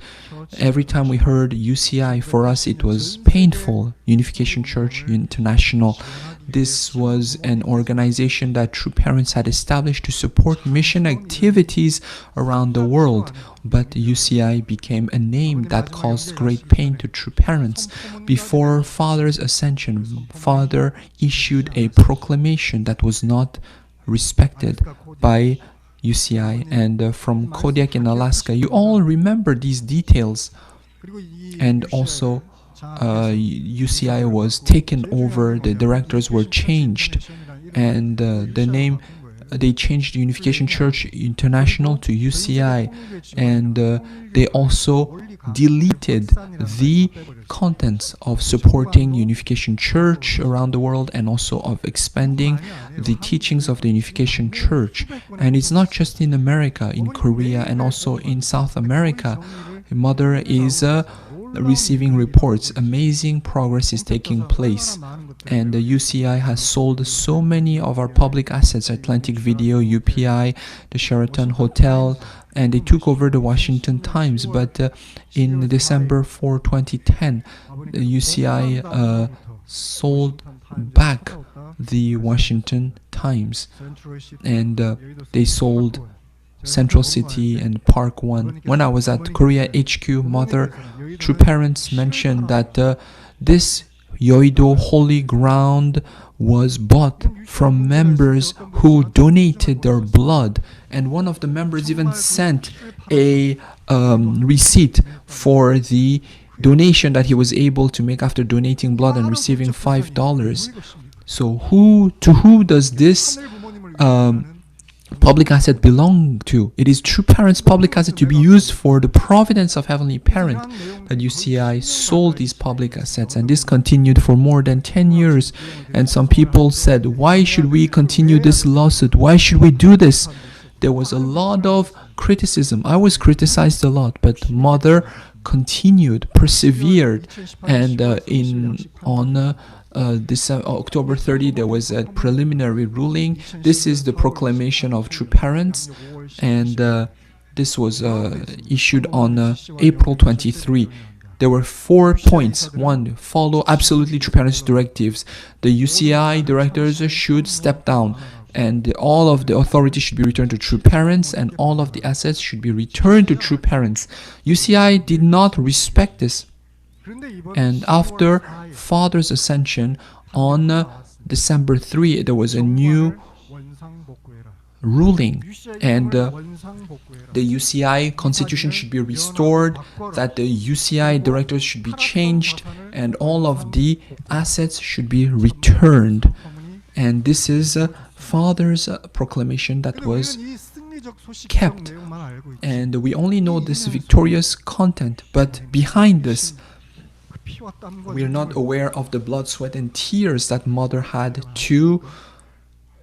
Every time we heard UCI, for us it was painful. Unification Church International. This was an organization that True Parents had established to support mission activities around the world. But UCI became a name that caused great pain to True Parents. Before Father's ascension, Father issued a proclamation that was not respected by UCI. And from Kodiak in Alaska, you all remember these details. And also, UCI was taken over, the directors were changed, and the name, they changed Unification Church International to UCI, and they also deleted the contents of supporting Unification Church around the world and also of expanding the teachings of the Unification Church. And it's not just in America, in Korea and also in South America. Mother is receiving reports. Amazing progress is taking place, and the UCI has sold so many of our public assets: Atlantic Video, UPI, the Sheraton Hotel, and they took over the Washington Times. But in December 4, 2010, the UCI sold back the Washington Times, and they sold Central City and Park One. When I was at Korea HQ, Mother, True Parents mentioned that this Yoido holy ground was bought from members who donated their blood, and one of the members even sent a receipt for the donation that he was able to make after donating blood and receiving $5. So to who does this public asset belong to? It is True Parents' public asset to be used for the providence of Heavenly Parent. That UCI sold these public assets, and this continued for more than 10 years. And some people said, why should we continue this lawsuit? Why should we do this? There was a lot of criticism. I was criticized a lot, but Mother continued, persevered, and on October 30, there was a preliminary ruling. This is the proclamation of True Parents, and this was issued on April 23. There were 4 points. 1, follow absolutely True Parents directives. The UCI directors should step down, and all of the authority should be returned to True Parents, and all of the assets should be returned to True Parents. UCI did not respect this. And after Father's ascension on December 3, there was a new ruling, and the UCI constitution should be restored, that the UCI directors should be changed, and all of the assets should be returned. And this is Father's proclamation that was kept. And we only know this victorious content, but behind this, we are not aware of the blood, sweat, and tears that Mother had to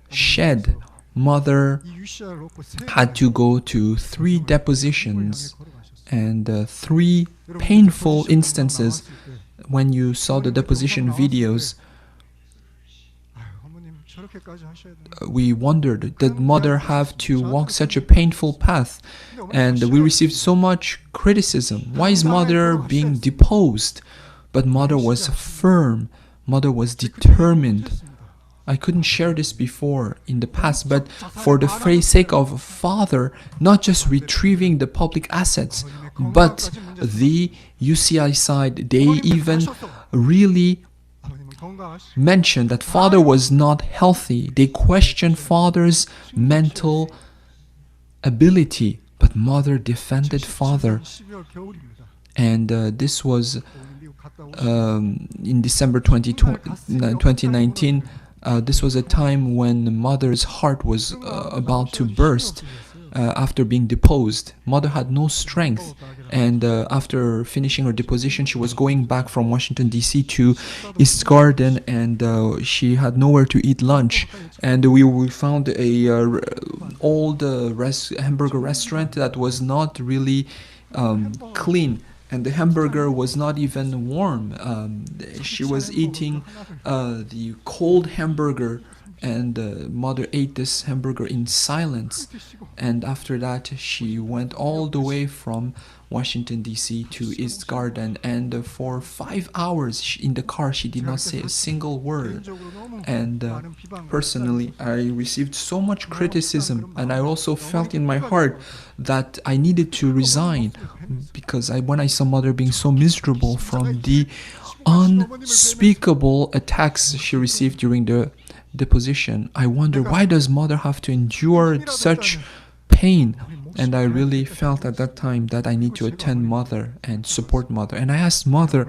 shed. Mother had to go to 3 depositions and 3 painful instances. When you saw the deposition videos, we wondered, did Mother have to walk such a painful path? And we received so much criticism. Why is Mother being deposed? But Mother was firm. Mother was determined. I couldn't share this before in the past, but for the sake of Father, not just retrieving the public assets, but the UCI side, they even really mentioned that Father was not healthy. They questioned Father's mental ability, but Mother defended Father. And this was in December 2019. This was a time when Mother's heart was about to burst after being deposed. Mother had no strength, and after finishing her deposition, she was going back from Washington, D.C. to East Garden, and she had nowhere to eat lunch. And we found a old hamburger restaurant that was not really clean. And the hamburger was not even warm. She was eating the cold hamburger, And mother ate this hamburger in silence. And after that, she went all the way from Washington, D.C. to East Garden. And for 5 hours in the car, she did not say a single word. And personally, I received so much criticism. And I also felt in my heart that I needed to resign. Because when I saw mother being so miserable from the unspeakable attacks she received during the deposition, I wonder, why does mother have to endure such pain? And I really felt at that time that I need to attend mother and support mother. And I asked mother,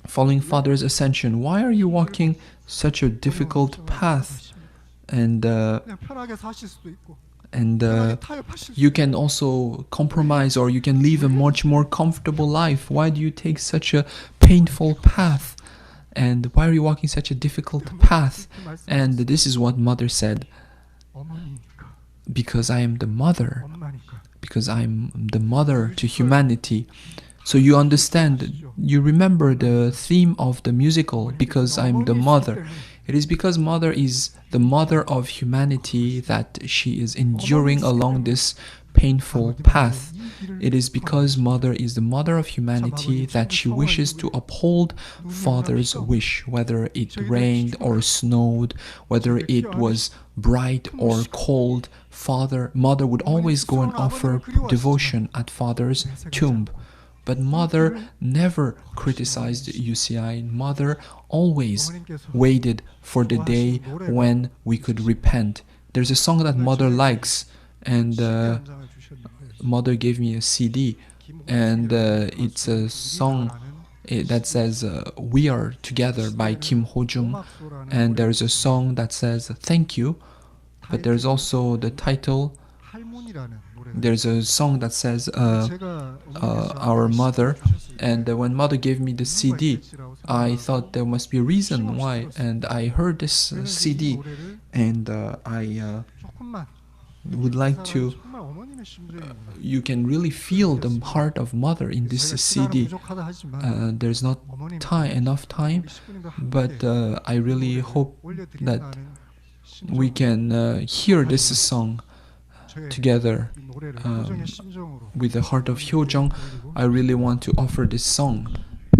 following father's ascension, why are you walking such a difficult path? And you can also compromise, or you can live a much more comfortable life. Why do you take such a painful path? And why are you walking such a difficult path? And this is what mother said. Because I am the mother. Because I am the mother to humanity. So you understand, you remember the theme of the musical, because I am the mother. It is because mother is the mother of humanity that she is enduring along this painful path. It is because mother is the mother of humanity that she wishes to uphold father's wish, whether it rained or snowed, whether it was bright or cold. Mother would always go and offer devotion at father's tomb. But mother never criticized UCI. Mother always waited for the day when we could repent. There's a song that mother likes, and mother gave me a CD, and it's a song that says "We Are Together" by Kim Ho-jung, and there's a song that says "Thank You," but there's also the title. There's a song that says Our Mother, and when mother gave me the CD, I thought there must be a reason why, and I heard this CD, and I would like to, you can really feel the heart of mother in this CD. There's not enough time, but I really hope that we can hear this song together with the heart of Hyo-jung. I really want to offer this song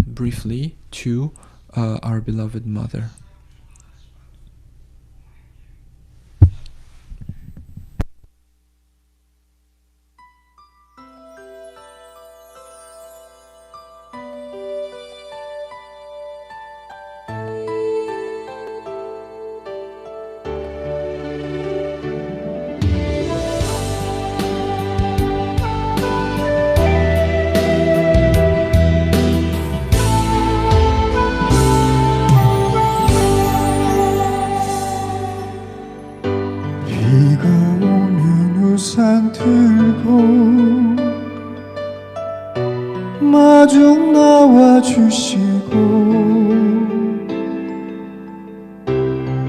briefly to our beloved mother. 비가 오면 우산 들고 마중 나와 주시고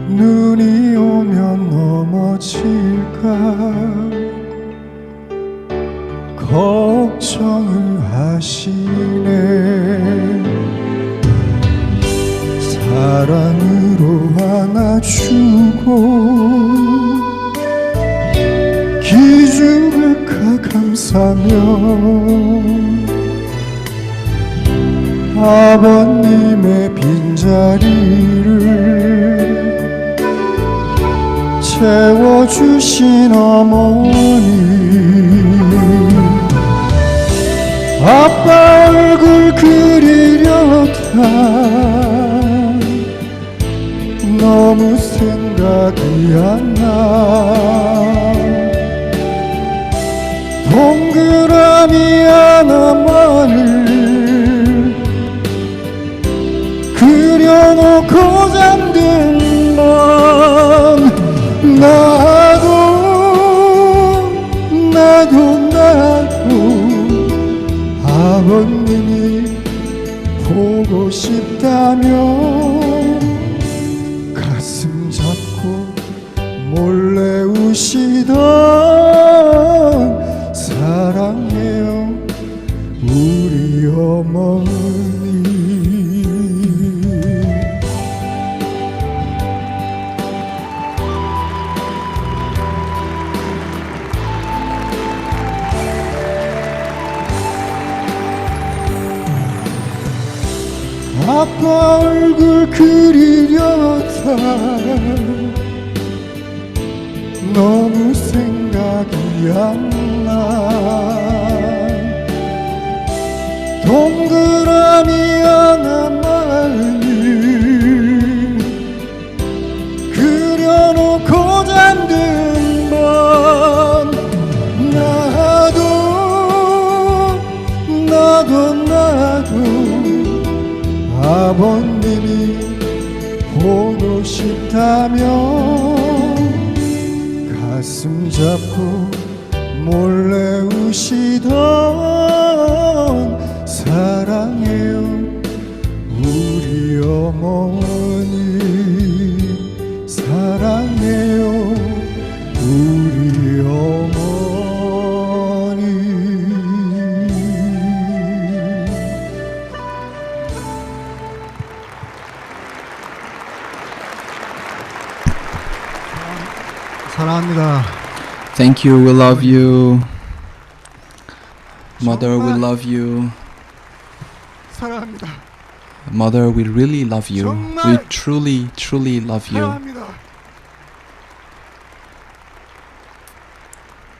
눈이 오면 넘어질까 걱정을 하시네 사랑으로 안아주고 기죽을까 감사며 아버님의 빈자리를 채워주신 어머니 아빠 얼굴 그리려다 너무 생각이 안 나 동그라미 하나만을 그려놓고 잠든 맘 나도 아버님이 보고 싶다며 가슴 잡고 몰래 우시던 사랑해요 우리 어머니 아빠 얼굴 그리려다 너무 생각이 안 나. 동그라미 하나만을 그려놓고 잠든 밤 나도 아버님이 보고 싶다면 가슴 잡고 몰래 우시던 사랑해요 우리 어머니 사랑해요 우리 어머니. 사랑합니다. Thank you. We love you. Mother, we love you. 사랑합니다. Mother, we really love you. 정말 We truly, truly love you. 사랑합니다.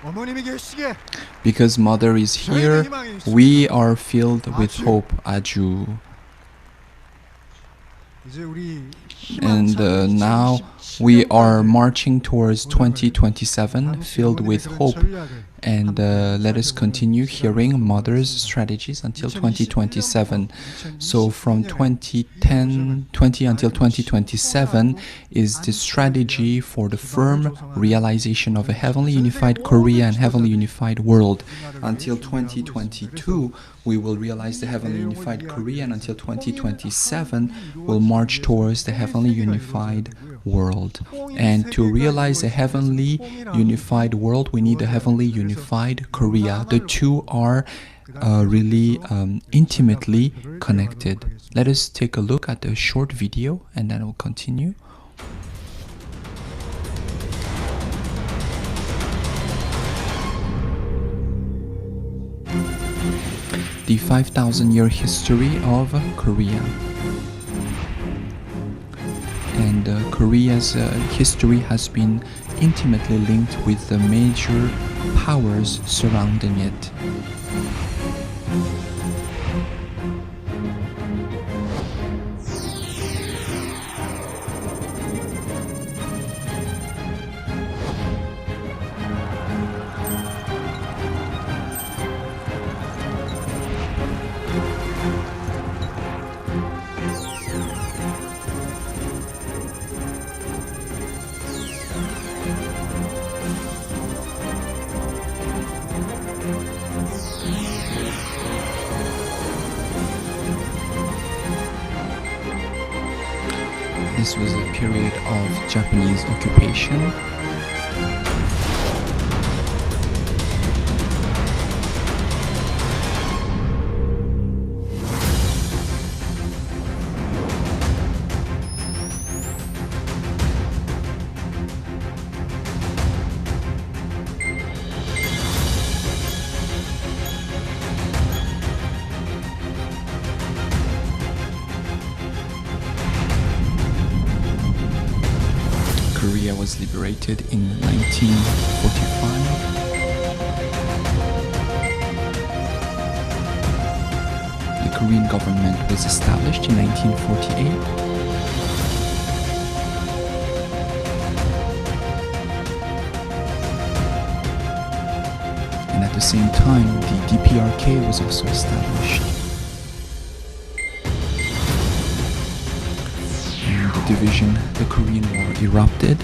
어머님이 계시게 Because Mother is here, we are filled with hope, Aju. 이제 우리 And now we are marching towards 2027, filled with hope. And let us continue hearing Mother's strategies until 2027. So from 20 until 2027 is the strategy for the firm realization of a heavenly unified Korea and heavenly unified world. Until 2022, we will realize the heavenly unified Korea, and until 2027, we'll march towards the heavenly unified world. And to realize a heavenly unified world, we need a heavenly unified Korea. The two are really intimately connected. Let us take a look at a short video and then we'll continue. The 5,000-year history of Korea. And Korea's history has been intimately linked with the major powers surrounding it. This was a period of Japanese occupation. Korea was liberated in 1945. The Korean government was established in 1948. And at the same time, the DPRK was also established. Division, the Korean War erupted.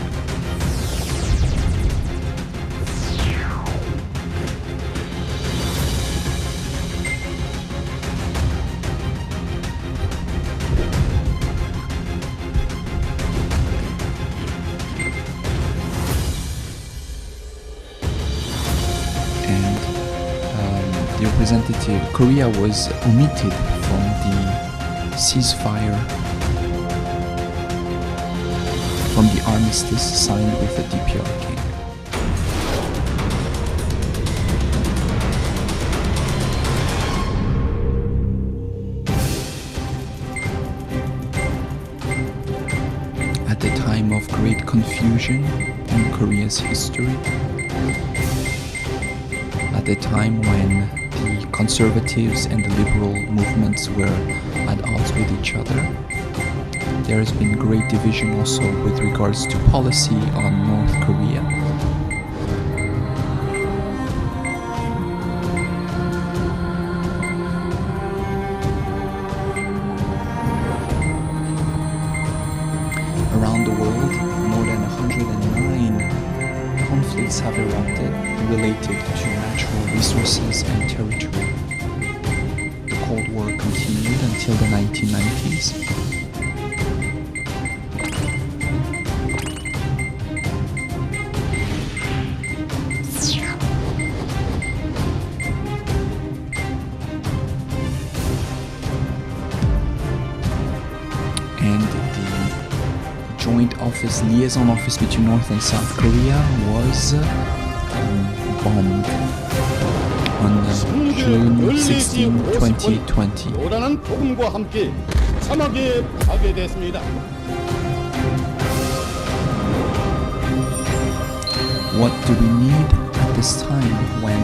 And the representative, Korea was omitted from the ceasefire, from the armistice signed with the DPRK. time of great confusion in Korea's history, at the time when the conservatives and the liberal movements were at odds with each other. There has been great division also with regards to policy on North Korea. Around the world, more than 109 conflicts have erupted related to natural resources and territory. The Cold War continued until the 1990s. And the joint office, liaison office between North and South Korea was bombed on June 16, 2020. 요란한 복음과 함께 사막에 파괴됐습니다. What do we need at this time when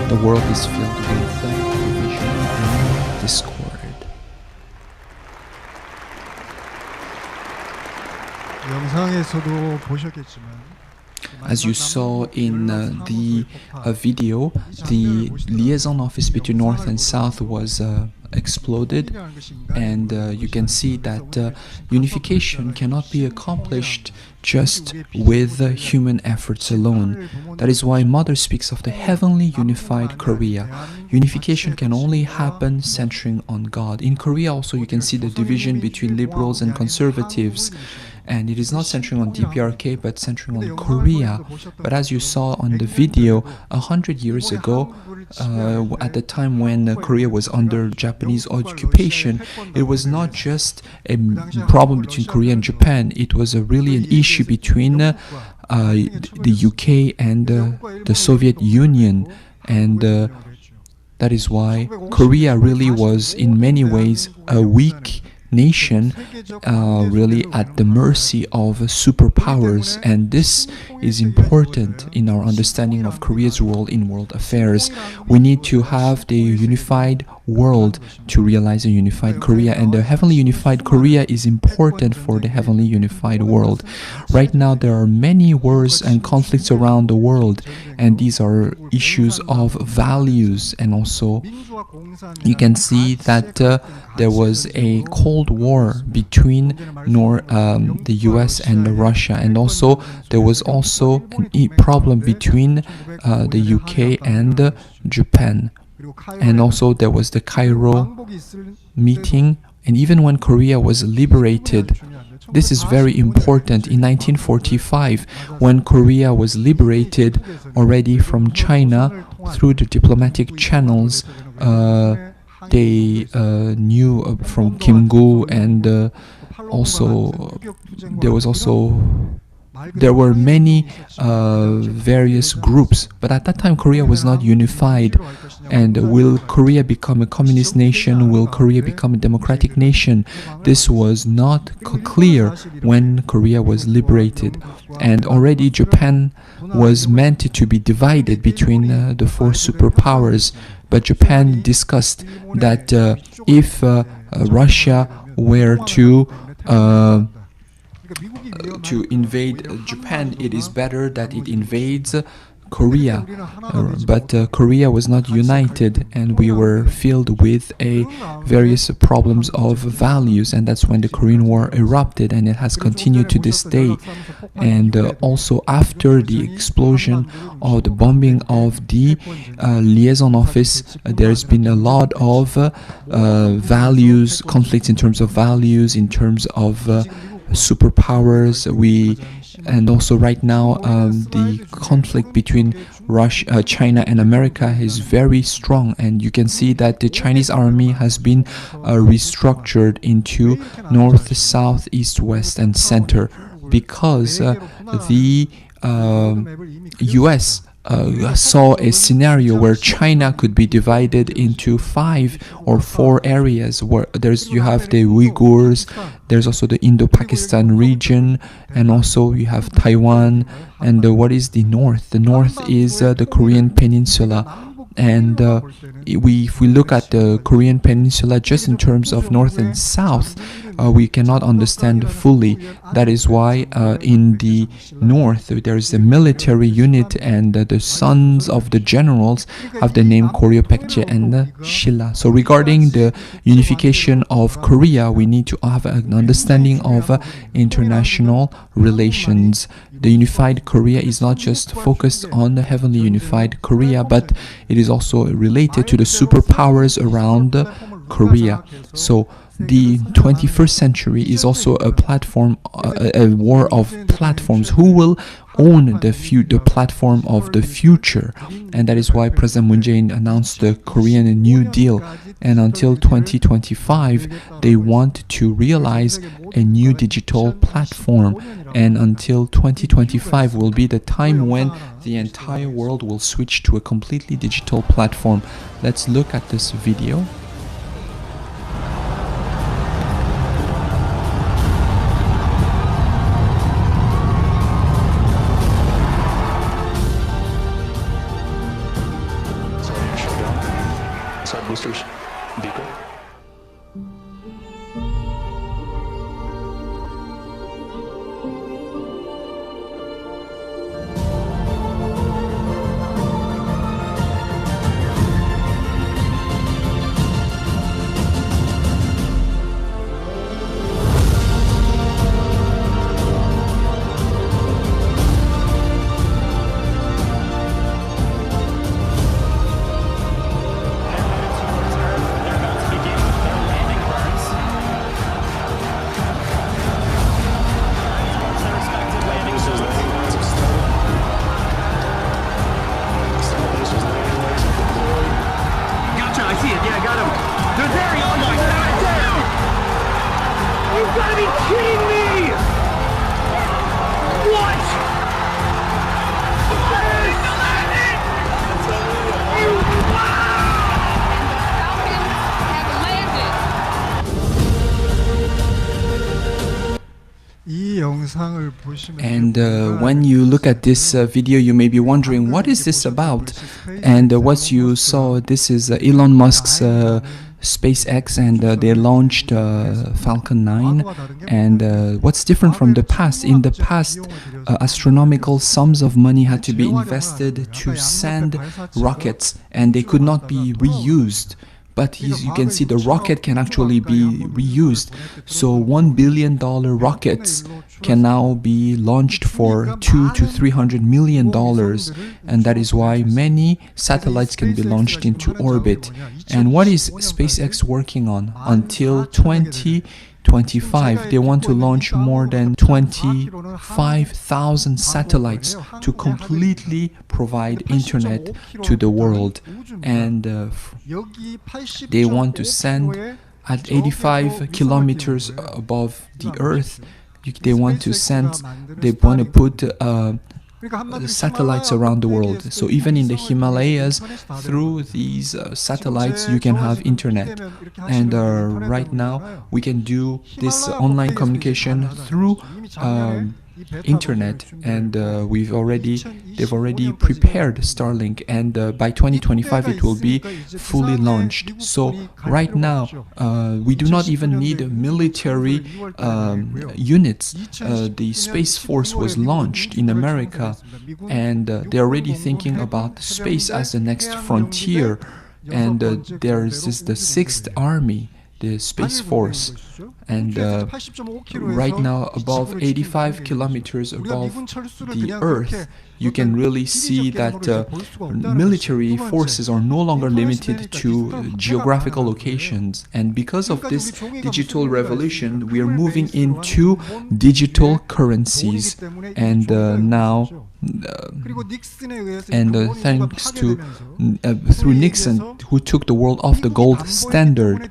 the world is filled with division and discord? 영상에서도 보셨겠지만 As you saw in the video, the liaison office between North and South was exploded, and you can see that unification cannot be accomplished just with human efforts alone. That is why Mother speaks of the heavenly unified Korea. Unification can only happen centering on God. In Korea also you can see the division between liberals and conservatives. And it is not centering on DPRK but centering on Korea. But as you saw on the video, 100 years ago, at the time when Korea was under Japanese occupation, it was not just a problem between Korea and Japan. It was really an issue between the UK and the Soviet Union. And that is why Korea really was in many ways a weak nation, really at the mercy of superpowers, and this is important in our understanding of Korea's role in world affairs. We need to have the unified world to realize a unified Korea, and the heavenly unified Korea is important for the heavenly unified world. Right now there are many wars and conflicts around the world, and these are issues of values, and also you can see that there was a Cold War between the US and Russia, and also there was also a problem between the UK and Japan. And also there was the Cairo meeting, and even when Korea was liberated, this is very important. In 1945, when Korea was liberated already from China through the diplomatic channels, they knew from Kim Gu, and also there were many various groups, but at that time Korea was not unified. And will Korea become a communist nation? Will Korea become a democratic nation? This was not clear when Korea was liberated, and already Japan was meant to be divided between the four superpowers. But Japan discussed that if Russia were to invade Japan, it is better that it invades Korea. But Korea was not united, and we were filled with various problems of values, and that's when the Korean War erupted, and it has continued to this day. And also after the explosion of the bombing of the liaison office, there's been a lot of values, conflicts in terms of values, in terms of superpowers. And also right now the conflict between China and America is very strong, and you can see that the Chinese army has been restructured into north, south, east, west, and center, because the US saw a scenario where China could be divided into 5 or 4 areas, where you have the Uyghurs, there's also the Indo-Pakistan region, and also you have Taiwan, and what is the north? The north is the Korean Peninsula. And if we look at the Korean Peninsula just in terms of north and south, we cannot understand fully. That is why in the north there is a military unit, and the sons of the generals have the name Koryo Paekje and Shilla. So regarding the unification of Korea, we need to have an understanding of international relations. The unified Korea is not just focused on the heavenly unified Korea, but it is also related to the superpowers around Korea. So the 21st century is also a platform, a war of platforms. Who will own the platform of the future? And that is why President Moon Jae-in announced the Korean New Deal. And until 2025, they want to realize a new digital platform. And until 2025 will be the time when the entire world will switch to a completely digital platform. Let's look at this video. Boosters, beacon. And when you look at this video, you may be wondering, what is this about? And what you saw, this is Elon Musk's SpaceX, and they launched Falcon 9. And what's different from the past? In the past, astronomical sums of money had to be invested to send rockets, and they could not be reused. But you can see the rocket can actually be reused. So $1 billion rockets can now be launched for $200 to $300 million. And that is why many satellites can be launched into orbit. And what is SpaceX working on? Until 2025, they want to launch more than 25,000 satellites to completely provide internet to the world. And they want to send at 85 kilometers above the Earth. They want to put the satellites around the world. So even in the Himalayas, through these satellites, you can have internet. And right now, we can do this online communication through internet, and they've already prepared Starlink, and by 2025 it will be fully launched. So right now we do not even need military units. The Space Force was launched in America, and they're already thinking about space as the next frontier. And there's the 6th Army, the Space Force, and right now above 85 kilometers above the Earth, you can really see that military forces are no longer limited to geographical locations. And because of this digital revolution, we are moving into digital currencies. And now thanks to through Nixon, who took the world off the gold standard,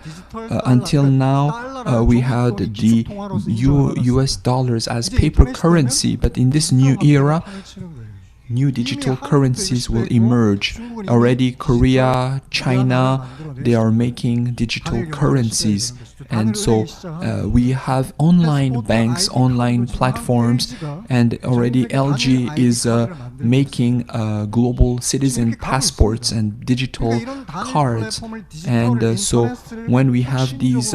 until now we had the US dollars as paper currency. But in this new era, new digital currencies will emerge. Already Korea, China, they are making digital currencies. And so we have online banks, online platforms, and already LG is making global citizen passports and digital cards. And so when we have these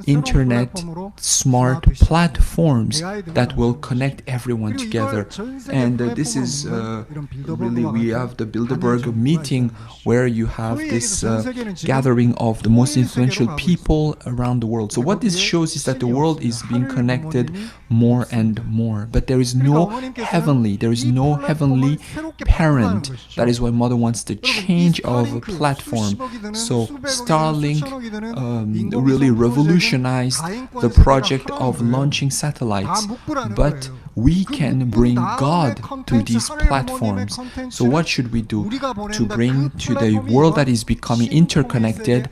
internet smart platforms that will connect everyone together, and this is really, we have the Bilderberg meeting where you have this gathering of the most influential people around the world. So what this shows is that the world is being connected more and more, but there is no heavenly parent. That is why Mother wants the change of a platform. So Starlink really revolutionized the project of launching satellites, but we can bring God to these platforms. So what should we do to bring to the world that is becoming interconnected,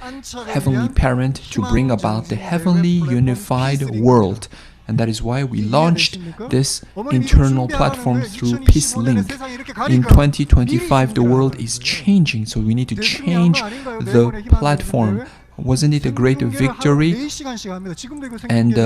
heavenly parent, to bring about the heavenly unified world? And that is why we launched this internal platform through PeaceLink. In 2025, the world is changing, so we need to change the platform. Wasn't it a great victory? And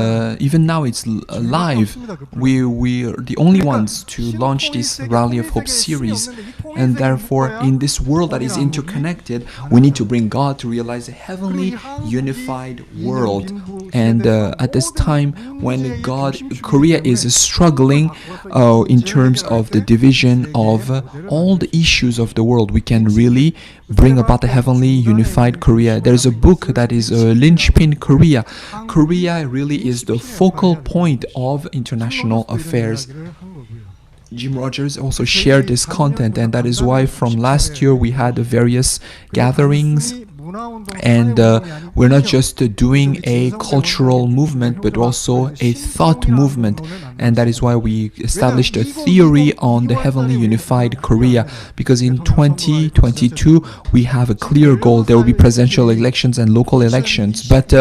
even now it's live. We're the only ones to launch this Rally of Hope series. And therefore, in this world that is interconnected, we need to bring God to realize a heavenly, unified world. And at this time, when Korea is struggling in terms of the division of all the issues of the world, we can really bring about the heavenly unified Korea. There is a book that is Linchpin Korea. Korea really is the focal point of international affairs. Jim Rogers also shared this content, and that is why from last year we had various gatherings. And we're not just doing a cultural movement, but also a thought movement. And that is why we established a theory on the heavenly unified Korea. Because in 2022, we have a clear goal. There will be presidential elections and local elections. But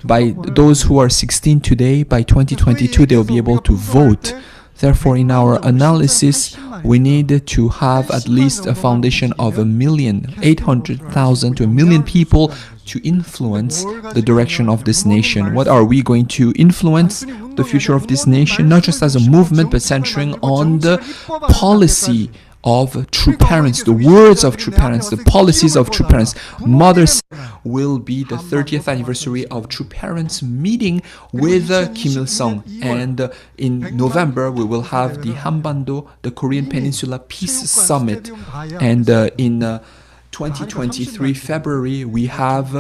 by those who are 16 today, by 2022, they will be able to vote. Therefore, in our analysis, we need to have at least a foundation of 1,800,000 to 1 million people to influence the direction of this nation. What are we going to influence the future of this nation? Not just as a movement, but centering on the policy of true parents, the words of true parents, the policies of true parents. Mother's will be the 30th anniversary of True Parents meeting with Kim Il-sung. And in November, we will have the Hanbando, the Korean Peninsula Peace Summit. And in 2023 February, we have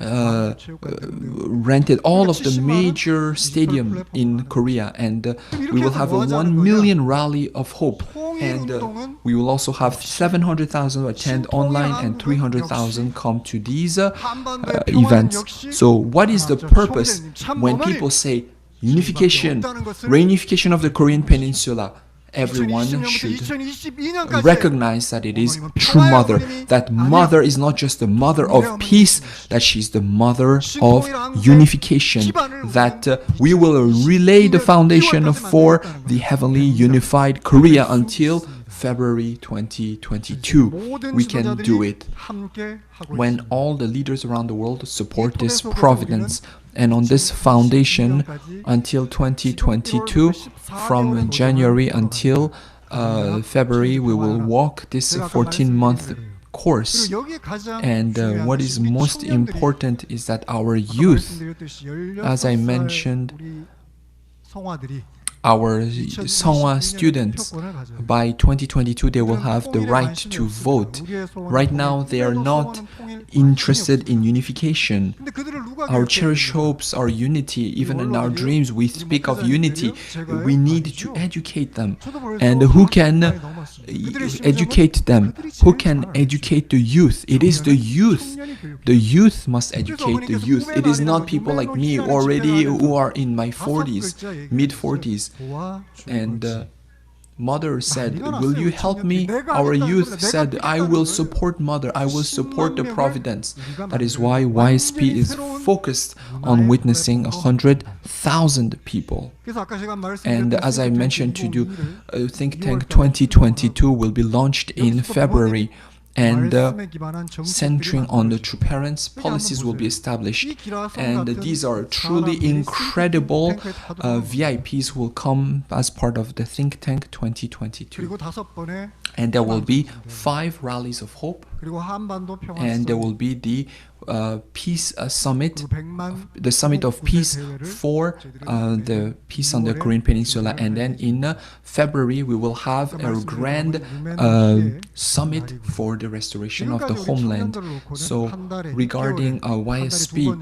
rented all of the major stadium in Korea, and we will have a 1 million Rally of Hope, and we will also have 700,000 attend online and 300,000 come to these events. So what is the purpose when people say unification, reunification of the Korean Peninsula? Everyone should recognize that it is true mother, that mother is not just the mother of peace, that she's the mother of unification, that we will relay the foundation for the heavenly unified Korea until February 2022. We can do it when all the leaders around the world support this providence. And on this foundation, until 2022, from January until February, we will walk this 14-month course. And what is most important is that our youth, as I mentioned, our Seonghwa students, by 2022 they will have the right to vote. Right now they are not interested in unification. Our cherished hopes are unity. Even in our dreams we speak of unity. We need to educate them. And who can educate them? Who can educate the youth? It is the youth. The youth must educate the youth. It is not people like me already who are in my 40s, mid-40s. And Mother said, 난리가 will 났어요, you help me? 청년들이. 내가 Our 하겠다는 youth 거예요. 내가 said, I will 믿겠다는 거예요. support Mother. I will support the 10만 Providence. 명을 That is 우리가 why 만들어요. YSP is 완전히 focused 새로운 on 문화의 witnessing 플랫폼으로 100,000 people. 그래서 아까 제가 And 말씀드렸던 as I think mentioned to you, tank Think Tank 2022 2022 will be launched in February. And 말씀에 기반한 centering 정책들이 on the 만들어지고. true parents, policies will be established. 이 기라성 And 같은 these are truly 사람들이 incredible think tank에 타들어가고 VIPs will come as part of the Think Tank 2022. 그리고 5번의 And there will be 5 rallies of hope. 그리고 한반도 평화 And there 수업, will be the Peace Summit, 그리고 100만 the Summit of Peace for the peace on the Korean Peninsula. And then in February, we will have a grand summit for the restoration of the homeland. So regarding YSP,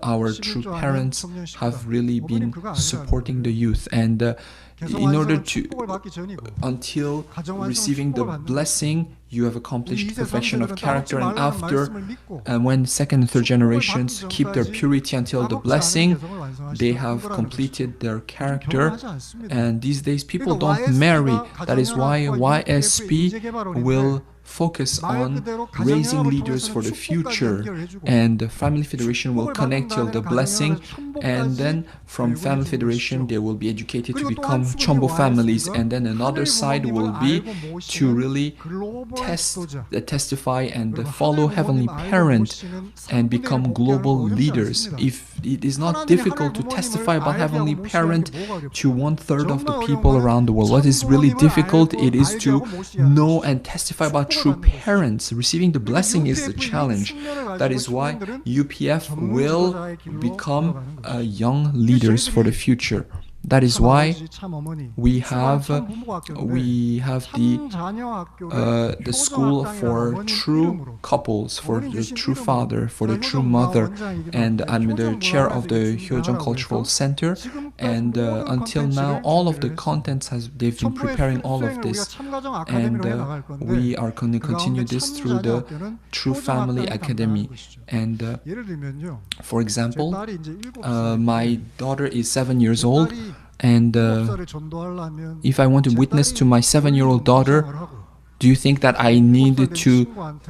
our true parents have really been supporting the youth. And in order to, until receiving the blessing, you have accomplished perfection of character, and after, when second and third generations keep their purity until the blessing, they have completed their character. And these days people don't marry. That is why YSP will focus on raising leaders for the future, and the Family Federation will connect till the blessing, and then from Family Federation they will be educated to become Chombo families, and then another side will be to really testify and follow Heavenly Parent and become global leaders. If it is not difficult to testify about Heavenly Parent to 1/3 of the people around the world, what is really difficult, it is to know and testify about true parents. Receiving the blessing is the challenge. That is why UPF will become young leaders for the future. That is why we have the school for true couples, for the true father, for the true mother, and I'm the chair of the Hyojeong Cultural Center. And until now, all of the contents they've been preparing all of this, and we are going to continue this through the True Family Academy. And for example, my daughter is 7 years old. And if I want to witness to my 7-year-old daughter, do you think that I need to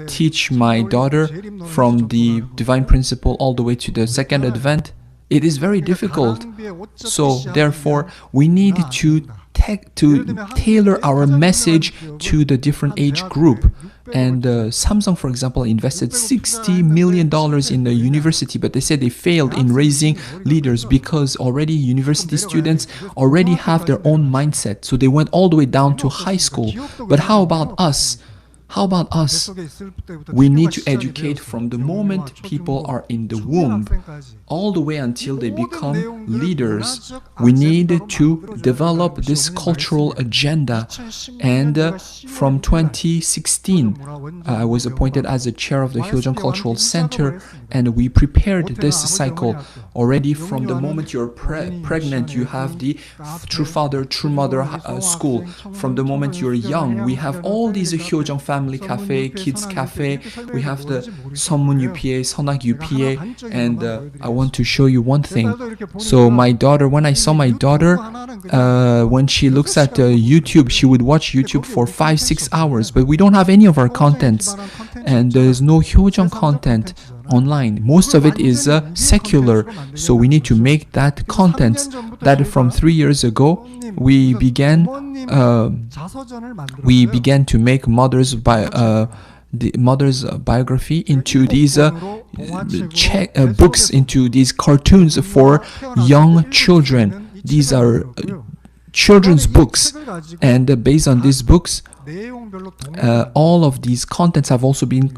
teach my daughter from the divine principle all the way to the second advent? It is very difficult. So therefore, we need to tailor our message to the different age group. And Samsung, for example, invested $60 million in the university, but they said they failed in raising leaders because already university students already have their own mindset. So they went all the way down to high school. But how about us? How about us? We need to educate from the moment people are in the womb all the way until they become leaders. We need to develop this cultural agenda. And from 2016, I was appointed as the chair of the Hyojeong Cultural Center, and we prepared this cycle. Already from the moment you're pregnant, you have the True Father, True Mother school. From the moment you're young, we have all these Hyojeong Family Cafe, Kids Cafe. We have the Sunmun UPA, Seonhak UPA, and I want to show you one thing. So my daughter, when I saw my daughter, when she looks at YouTube, she would watch YouTube for 5-6 hours, but we don't have any of our contents, and there's no Hyojeong content online. Most of it is secular, so we need to make that content. That from 3 years ago we began to make the mother's biography into these books, into these cartoons for young children. These are children's books, and based on these books, all of these contents have also been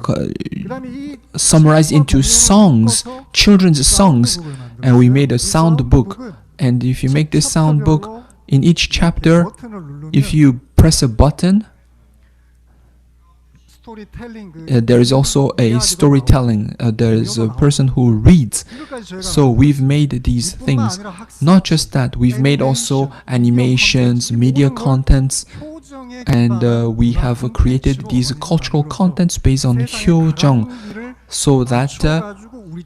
summarized into songs, children's songs, and we made a sound book. And if you make this sound book, in each chapter, if you press a button, there is also a storytelling. There is a person who reads. So we've made these things. Not just that, we've made also animations, media contents, and we have created these cultural contents based on Hyojeong, so that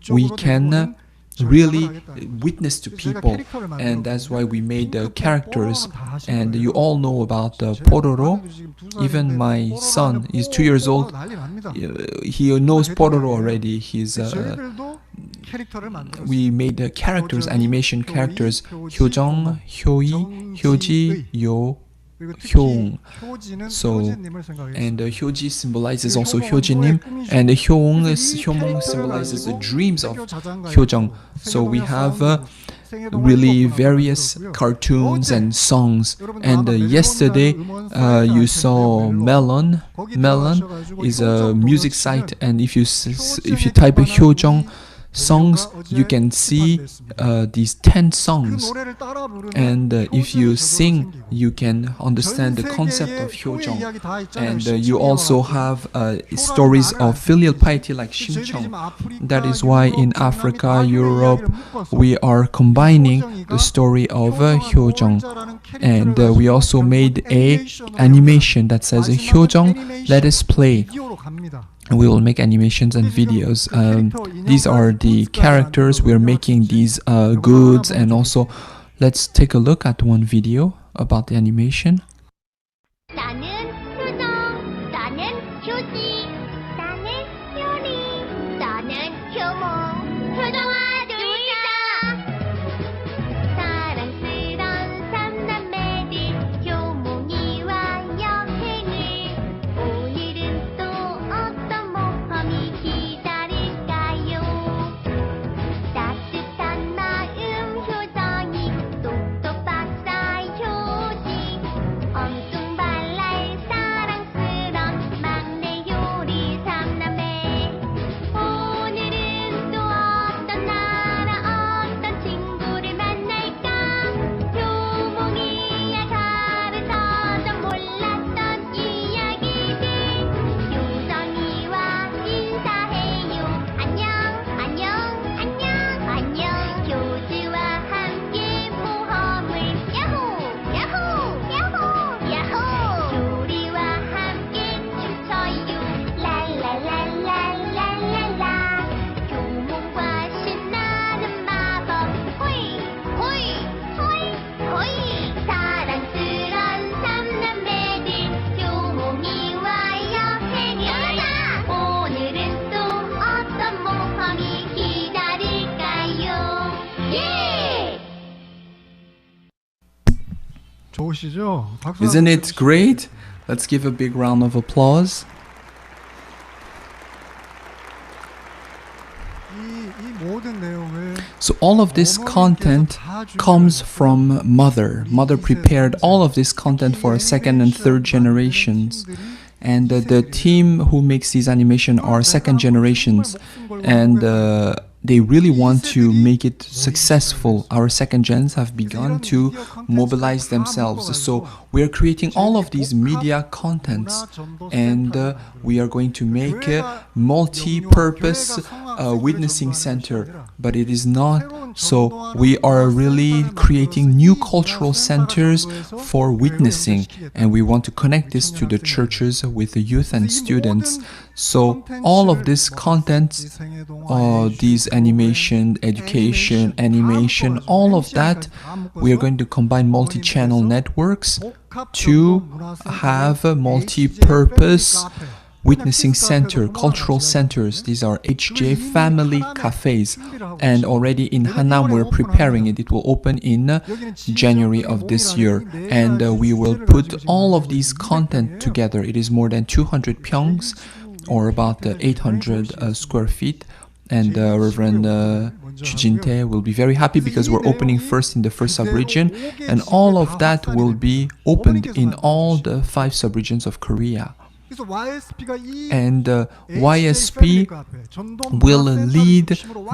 we can really witness to people, and that's why we made the characters. And you all know about Pororo. Even my son is 2 years old. He knows Pororo already. We made the characters, animation characters. 효정, 효이, 효지, 요, 효ong. So, and Hyoji symbolizes also Hyojinim, and Hyoong symbolizes the dreams of Hyojong. So we have really various cartoons and songs. And yesterday you saw Melon. Melon is a music site, and if you type Hyojong songs, you can see these 10 songs, and if you sing, you can understand the concept of Hyojong. And you also have stories of filial piety like Shimcheong. That is why in Africa, Europe, we are combining the story of Hyojong. And we also made a animation that says Hyojong, let us play. We will make animations and videos. These are the characters. We're making these goods, and also let's take a look at one video about the animation. 나는 효정, 나는 효지, 나는 효리, 나는 효몽. 효정아 놀자. 사랑스런 삼남매들 효몽이와 여행을. 오늘은 또 어떤 모험이 기다릴까요? 따뜻한 마음 효정이, 똑똑박사 효지, 엉뚱발랄 사랑스런 막내 요리 삼남매. 오늘은 또 어떤 나라 어떤 친구를 만날까? 효몽이야 가르쳐줘 몰랐던 이야기들. 효정이와 인사해요. 안녕 안녕 안녕 안녕. 효주와 함께 모험을 야호 야호 야호 야호. 요리와 함께 춤춰요. 랄랄랄랄랄랄라. 효몽과 신나는 마법. 호이 호이 호이 호이. 사랑스런 삼남매들 효몽이와 여행을. 오늘은 또 어떤 모험이 기다릴까요? 예! 좋으시죠? 박수 Isn't 한번 it 쳐주시죠. great? Let's give a big round of applause. 이 모든 내용을 So all of this content comes from Mother. Mother prepared all of this content for second and third generations. And the team who makes these animation are second generations. And they really want to make it successful. Our second gens have begun to mobilize themselves. So we are creating all of these media contents, and we are going to make a multi-purpose witnessing center. But it is not so. We are really creating new cultural centers for witnessing, and we want to connect this to the churches with the youth and students. So all of this content, these animation, education, animation, all of that, we are going to combine multi-channel networks to have a multi-purpose witnessing center, cultural centers. These are HJ family cafes, and already in Hanam we're preparing it. It will open in January of this year, and we will put all of these content together. It is more than 200 pyeongs, or about 800 square feet, and Reverend Chu Jin-tae will be very happy because we're opening first in the first sub-region, and all of that will be opened in all the 5 sub-regions of Korea. And YSP will lead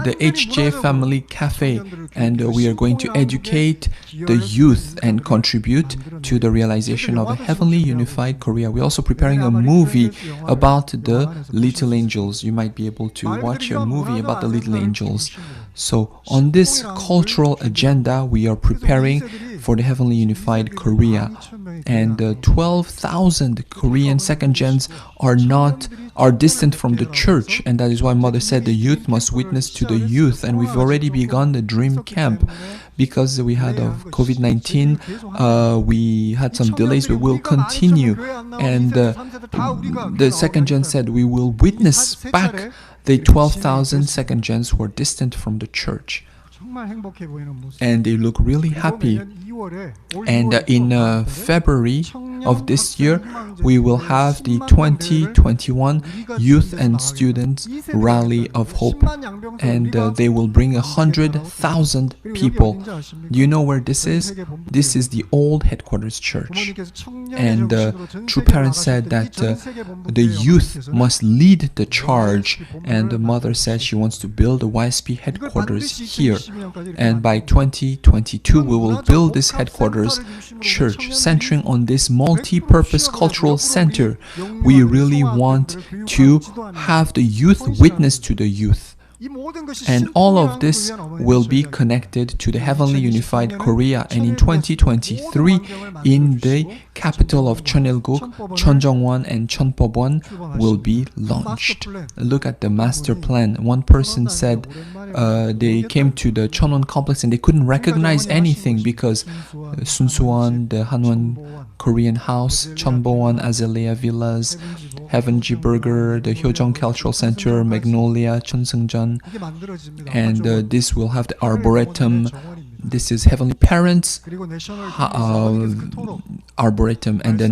the HJ Family Cafe, and we are going to educate the youth and contribute to the realization of a heavenly unified Korea. We're also preparing a movie about the little angels. You might be able to watch a movie about the little angels. So on this cultural agenda, we are preparing for the Heavenly Unified Korea. And 12,000 Korean second gens are distant from the church, and that is why Mother said the youth must witness to the youth. And we've already begun the dream camp. Because we had of COVID-19, we had some delays, but we'll continue. And the second gen said we will witness back the 12,000 second gens who are distant from the church. And they look really happy. And in February of this year, we will have the 2021 Youth and Students Rally of Hope. And they will bring 100,000 people. Do you know where this is? This is the old headquarters church. And True Parents said that the youth must lead the charge. And the mother said she wants to build a YSP headquarters here. And by 2022, we will build this headquarters church centering on this multi-purpose cultural center. We really want to have the youth witness to the youth. And all of this will be connected to the Heavenly Unified Korea. And in 2023, in the capital of Cheonilguk, Cheonjeongwon and Cheonpobwon will be launched. Look at the master plan. One person said they came to the Cheonwon complex and they couldn't recognize anything because Sunsuwon, the Hanwon Korean House, Cheonbowon Azalea Villas, Heaven G Burger, the Hyojeong Cultural Center, Magnolia, Cheonseungjeon, and this will have the Arboretum. This is Heavenly Parents Arboretum and the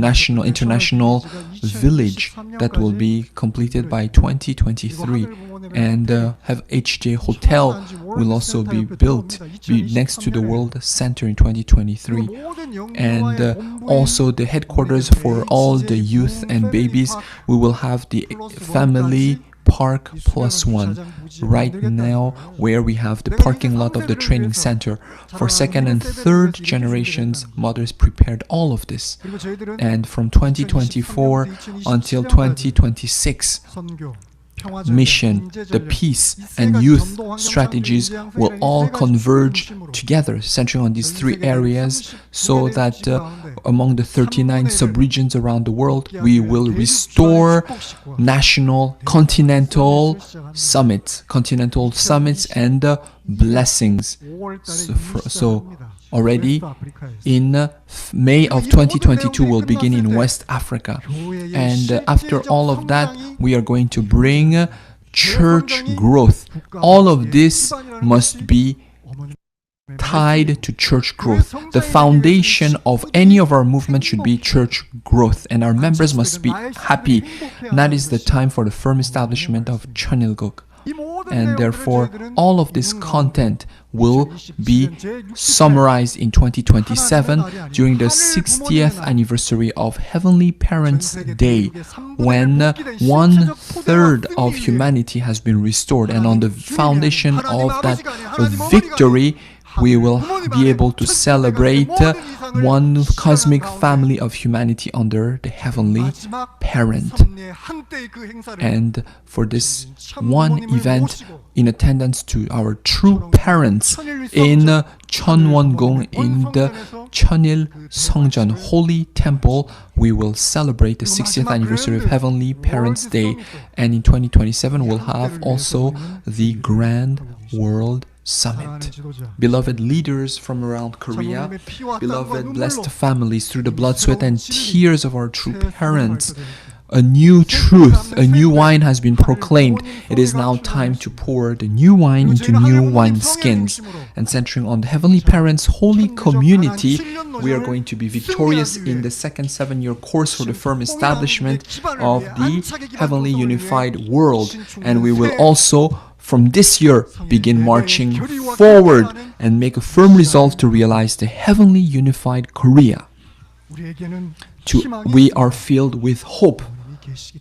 international village that will be completed by 2023. And have HJ Hotel will also be built next to the World Center in 2023. And also the headquarters for all the youth and babies, we will have the Family Park +1 right now, where we have the parking lot of the training center. For second and third generations, mothers prepared all of this. And from 2024 until 2026, mission, the peace and youth strategies will all converge together, centering on these three areas, so that among the 39 subregions around the world, we will restore national, continental summits and blessings. So already in May of 2022 will begin in West Africa, and after all of that we are going to bring church growth. All of this must be tied to church growth. The foundation of any of our movement should be church growth, and our members must be happy. And that is the time for the firm establishment of Cheonilguk. And therefore, all of this content will be summarized in 2027 during the 60th anniversary of Heavenly Parents Day, when 1/3 of humanity has been restored. And on the foundation of that victory, we will be able to celebrate one cosmic family of humanity under the Heavenly Parent. And for this one event, in attendance to our true parents in Cheonwon-gung, in the Cheonil Seongjeon Holy Temple, we will celebrate the 60th anniversary of Heavenly Parents Day. And in 2027, we'll have also the Grand World Summit. Beloved leaders from around Korea, beloved blessed families, through the blood, sweat, and tears of our true parents, a new truth, a new wine has been proclaimed. It is now time to pour the new wine into new wineskins. And centering on the Heavenly Parents' holy community, we are going to be victorious in the second 7-year course for the firm establishment of the Heavenly Unified World. And we will also, from this year, begin marching forward and make a firm resolve to realize the Heavenly Unified Korea. We are filled with hope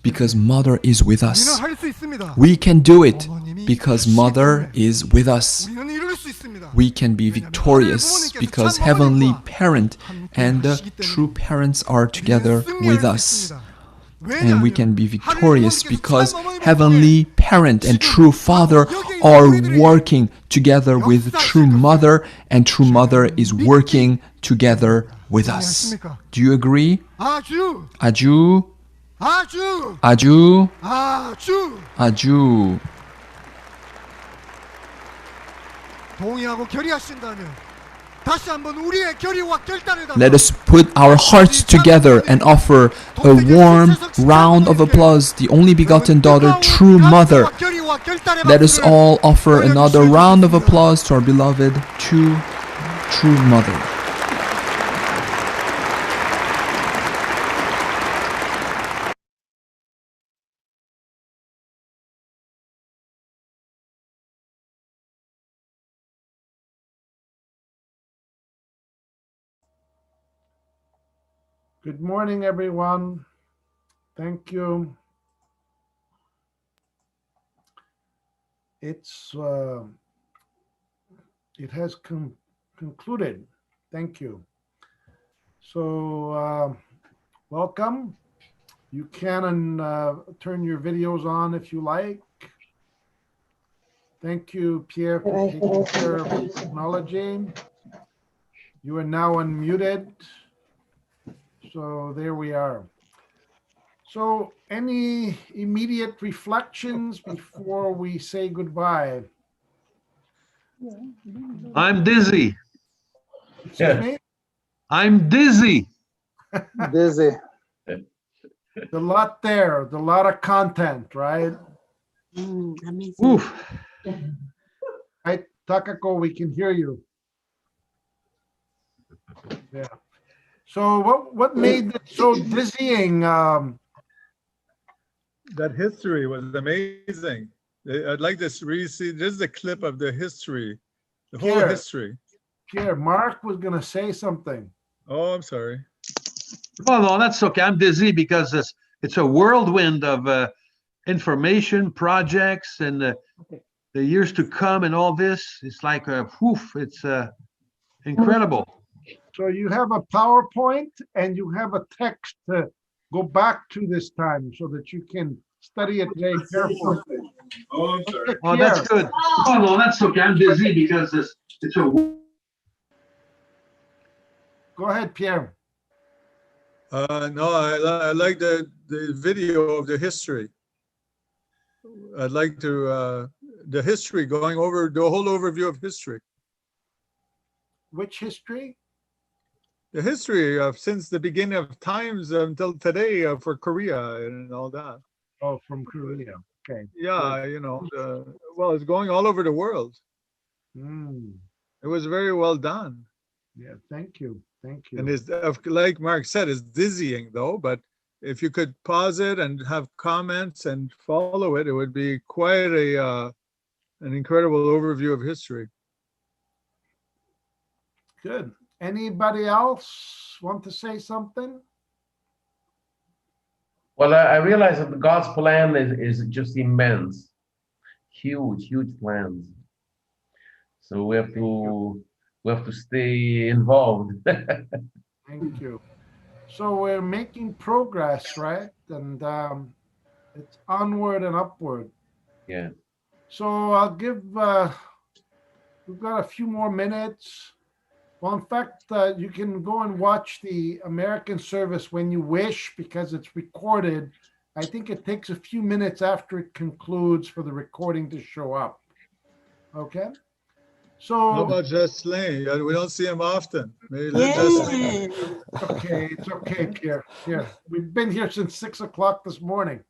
because Mother is with us. We can do it because Mother is with us. We can be victorious because Heavenly Parent and the true parents are together with us. And we can be victorious because heavenly parent and true father are working together with true mother, and true mother is working together with us. Do you agree? 아주 아주, 아주 아주, 아주 아주. 동의하고 결의하신다면 다시 한번 우리의 결의와 결단을 Let us put our hearts together and offer a warm round of applause, the only begotten daughter, true mother. Let us all offer another round of applause to our beloved true mother. Good morning, everyone. Thank you. It has concluded. Thank you. So welcome. You can turn your videos on if you like. Thank you, Pierre, for taking care of the technology. You are now unmuted. So there we are. So any immediate reflections before we say goodbye? I'm dizzy. Excuse me? I'm dizzy. Dizzy. A lot there, a lot of content, right? Amazing. Oof. Right, Takako, we can hear you. Yeah. So what made it so dizzying? That history was amazing. I'd like to really see, this is a clip of the history, the whole Pierre. history. Pierre, Mark was gonna say something. Oh, I'm sorry. No, that's okay. I'm dizzy because it's a whirlwind of information, projects, and the years to come, and all this. It's like it's incredible. So you have a PowerPoint and you have a text to go back to this time so that you can study it very carefully. Oh, I'm sorry. Oh, that's good. No, that's okay. I'm dizzy because it's a. Go ahead, Pierre. No, I like the video of the history. I'd like to, the history, going over the whole overview of history. Which history? The history of since the beginning of times until today for Korea and all that. Oh, from Korea. Okay. Yeah, you know, well, it's going all over the world. Mm, It was very well done. yeah, thank you. Thank you. And it's, like Mark said, it's dizzying though, but if you could pause it and have comments and follow it, it would be quite an incredible overview of history. Good. Anybody else want to say something? Well, I realize that God's plan is just immense, huge plans. So we have to stay involved. Thank you. So we're making progress, right? And it's onward and upward. Yeah. So I'll give, we've got a few more minutes. Well, in fact, you can go and watch the American service when you wish because it's recorded. I think it takes a few minutes after it concludes for the recording to show up. Okay? So, How about Jocelyn? We don't see him often. Maybe let Yeah. Jocelyn. okay, it's okay, Pierre. Here, we've been here since 6 o'clock this morning.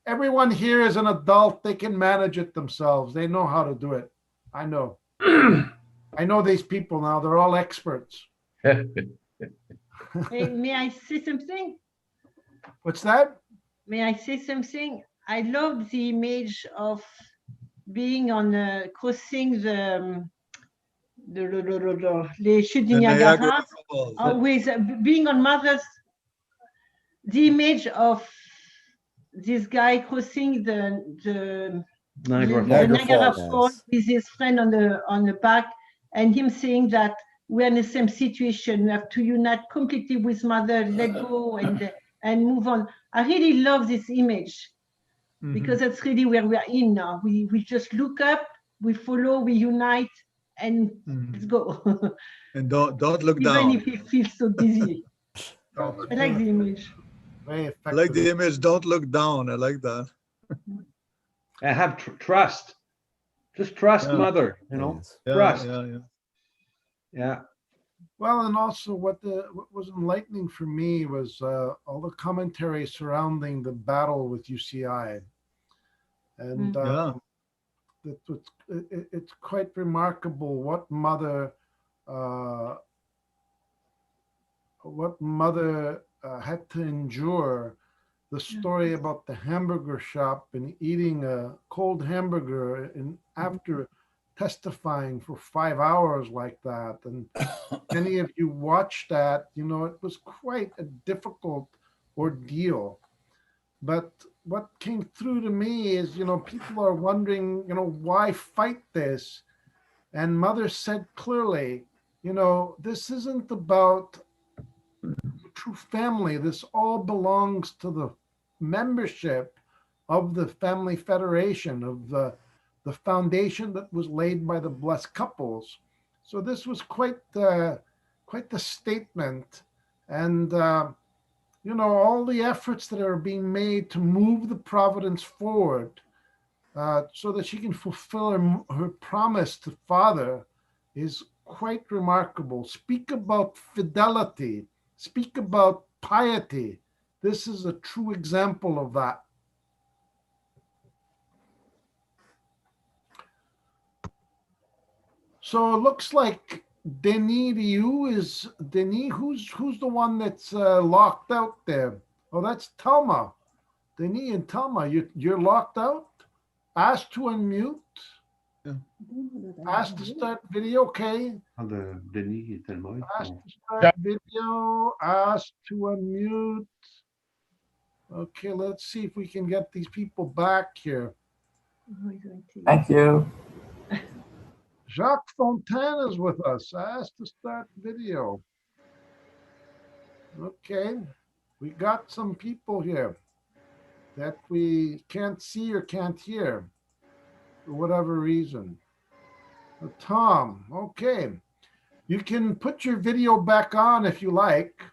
Everyone here is an adult. They can manage it themselves. They know how to do it. I know. I know these people now. They're all experts. Hey, may I say something? What's that? May I say something? I love the image of being on crossing the Les Chutes du The Niagara, Niagara Falls. with being on mother's, the image of this guy crossing the Niagara Falls with his friend on the back, and him saying that we're in the same situation. We have to unite completely with mother, let go and move on. I really love this image Mhm. because that's really where we are in now. We just look up, we follow, we unite, and let's Mhm. go. And don't look Even down. if it feels so dizzy. That's I like the image. very I effective. like the image, don't look down. I like that. And have trust. Just trust Yeah. mother, you know, Yeah, trust. yeah. Yeah. Well, and also what was enlightening for me was all the commentary surrounding the battle with UCI, and Yeah. it's quite remarkable what mother uh, had to endure. The story about the hamburger shop and eating a cold hamburger and after testifying for 5 hours like that. And many of you watched that, you know, it was quite a difficult ordeal. But what came through to me is, you know, people are wondering, you know, why fight this? And Mother said clearly, you know, this isn't about true family. This all belongs to the membership of the Family Federation, of the foundation that was laid by the blessed couples. So this was quite the statement, and you know, all the efforts that are being made to move the Providence forward, so that she can fulfill her promise to Father, is quite remarkable. Speak about fidelity. Speak about piety. This is a true example of that. So it looks like Denis Rioux is Denis. Who's the one that's locked out there? Oh, that's Telma. Denis and Telma, you're locked out. Ask to unmute. Ask to start video. Okay. Denis est tellement. Ask to start video. Ask to unmute. Okay, let's see if we can get these people back here. Thank you. Jacques Fontaine is with us. Ask to start video. Okay, we got some people here that we can't see or can't hear for whatever reason. Tom, okay. You can put your video back on if you like.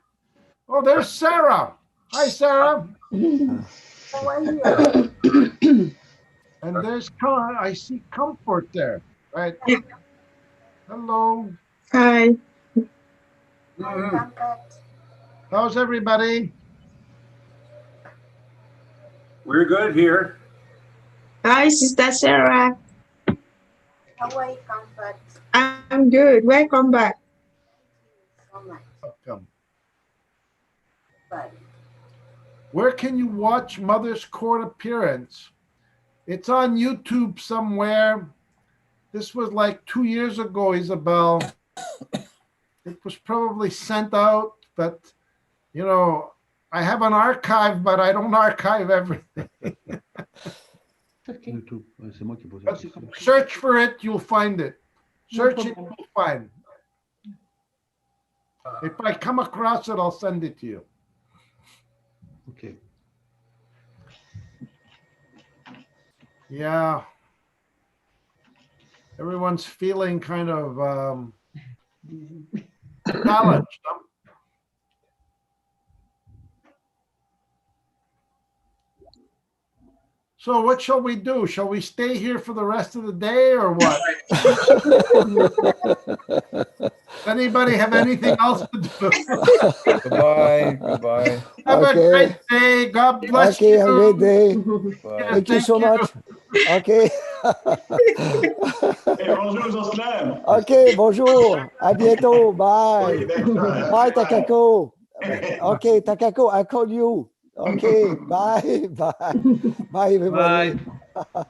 Oh, there's Sarah. Hi, Sarah. How are you? And there's, I see Comfort there, right? Hello. Hi. How's everybody? We're good here. Hi, Sister Sarah. How are you, Comfort? I'm good. Welcome back. So much. Welcome. But Where can you watch Mother's Court appearance? It's on YouTube somewhere. This was like 2 years ago, Isabel. It was probably sent out, but you know, I have an archive, but I don't archive everything. YouTube. C'est moi qui pose But search for it, you'll find it. Search it, you'll find. If I come across it, I'll send it to you. Okay. Yeah. Everyone's feeling kind of challenged. So what shall we do? Shall we stay here for the rest of the day or what? Does anybody have anything else to do? Goodbye. Goodbye. Have a great day. God bless you. Have a great day. Yeah, Thank you so much. Okay. Bonjour, Jocelyn. Ok, bonjour. À bientôt. Bye. Bye, Takako. Okay, Takako, I call you. Okay, bye. Bye. Bye, everybody. Bye.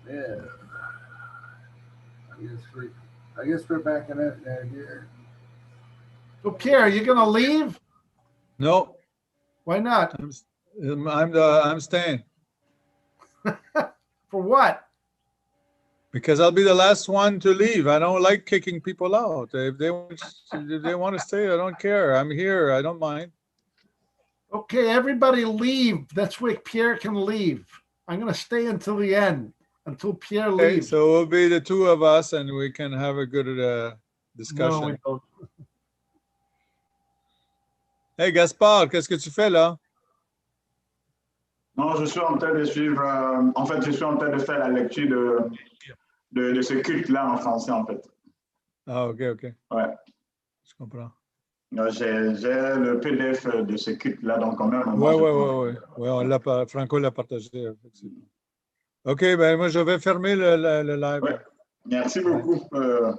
Yeah. I guess we're back in it here. So Pierre, you gonna leave? No, Why not? I'm staying. For what? Because I'll be the last one to leave. I don't like kicking people out. If they want to stay, I don't care. I'm here. I don't mind. Okay, everybody leave. That's where Pierre can leave. I'm going to stay until the end, until Pierre Okay, leaves. so we'll be the two of us and we can have a good discussion. No, we don't. Hey Gaspard, qu'est-ce que tu fais là? Non, je suis en train de suivre, en fait, je suis en train de faire la lecture de ce culte-là en français, en fait. Ah, ok. Ouais. Je comprends. J'ai le PDF de ce culte-là, donc quand même. Ouais, Franco l'a partagé. Effectivement. Ok, ben moi je vais fermer le live. Ouais. Merci beaucoup.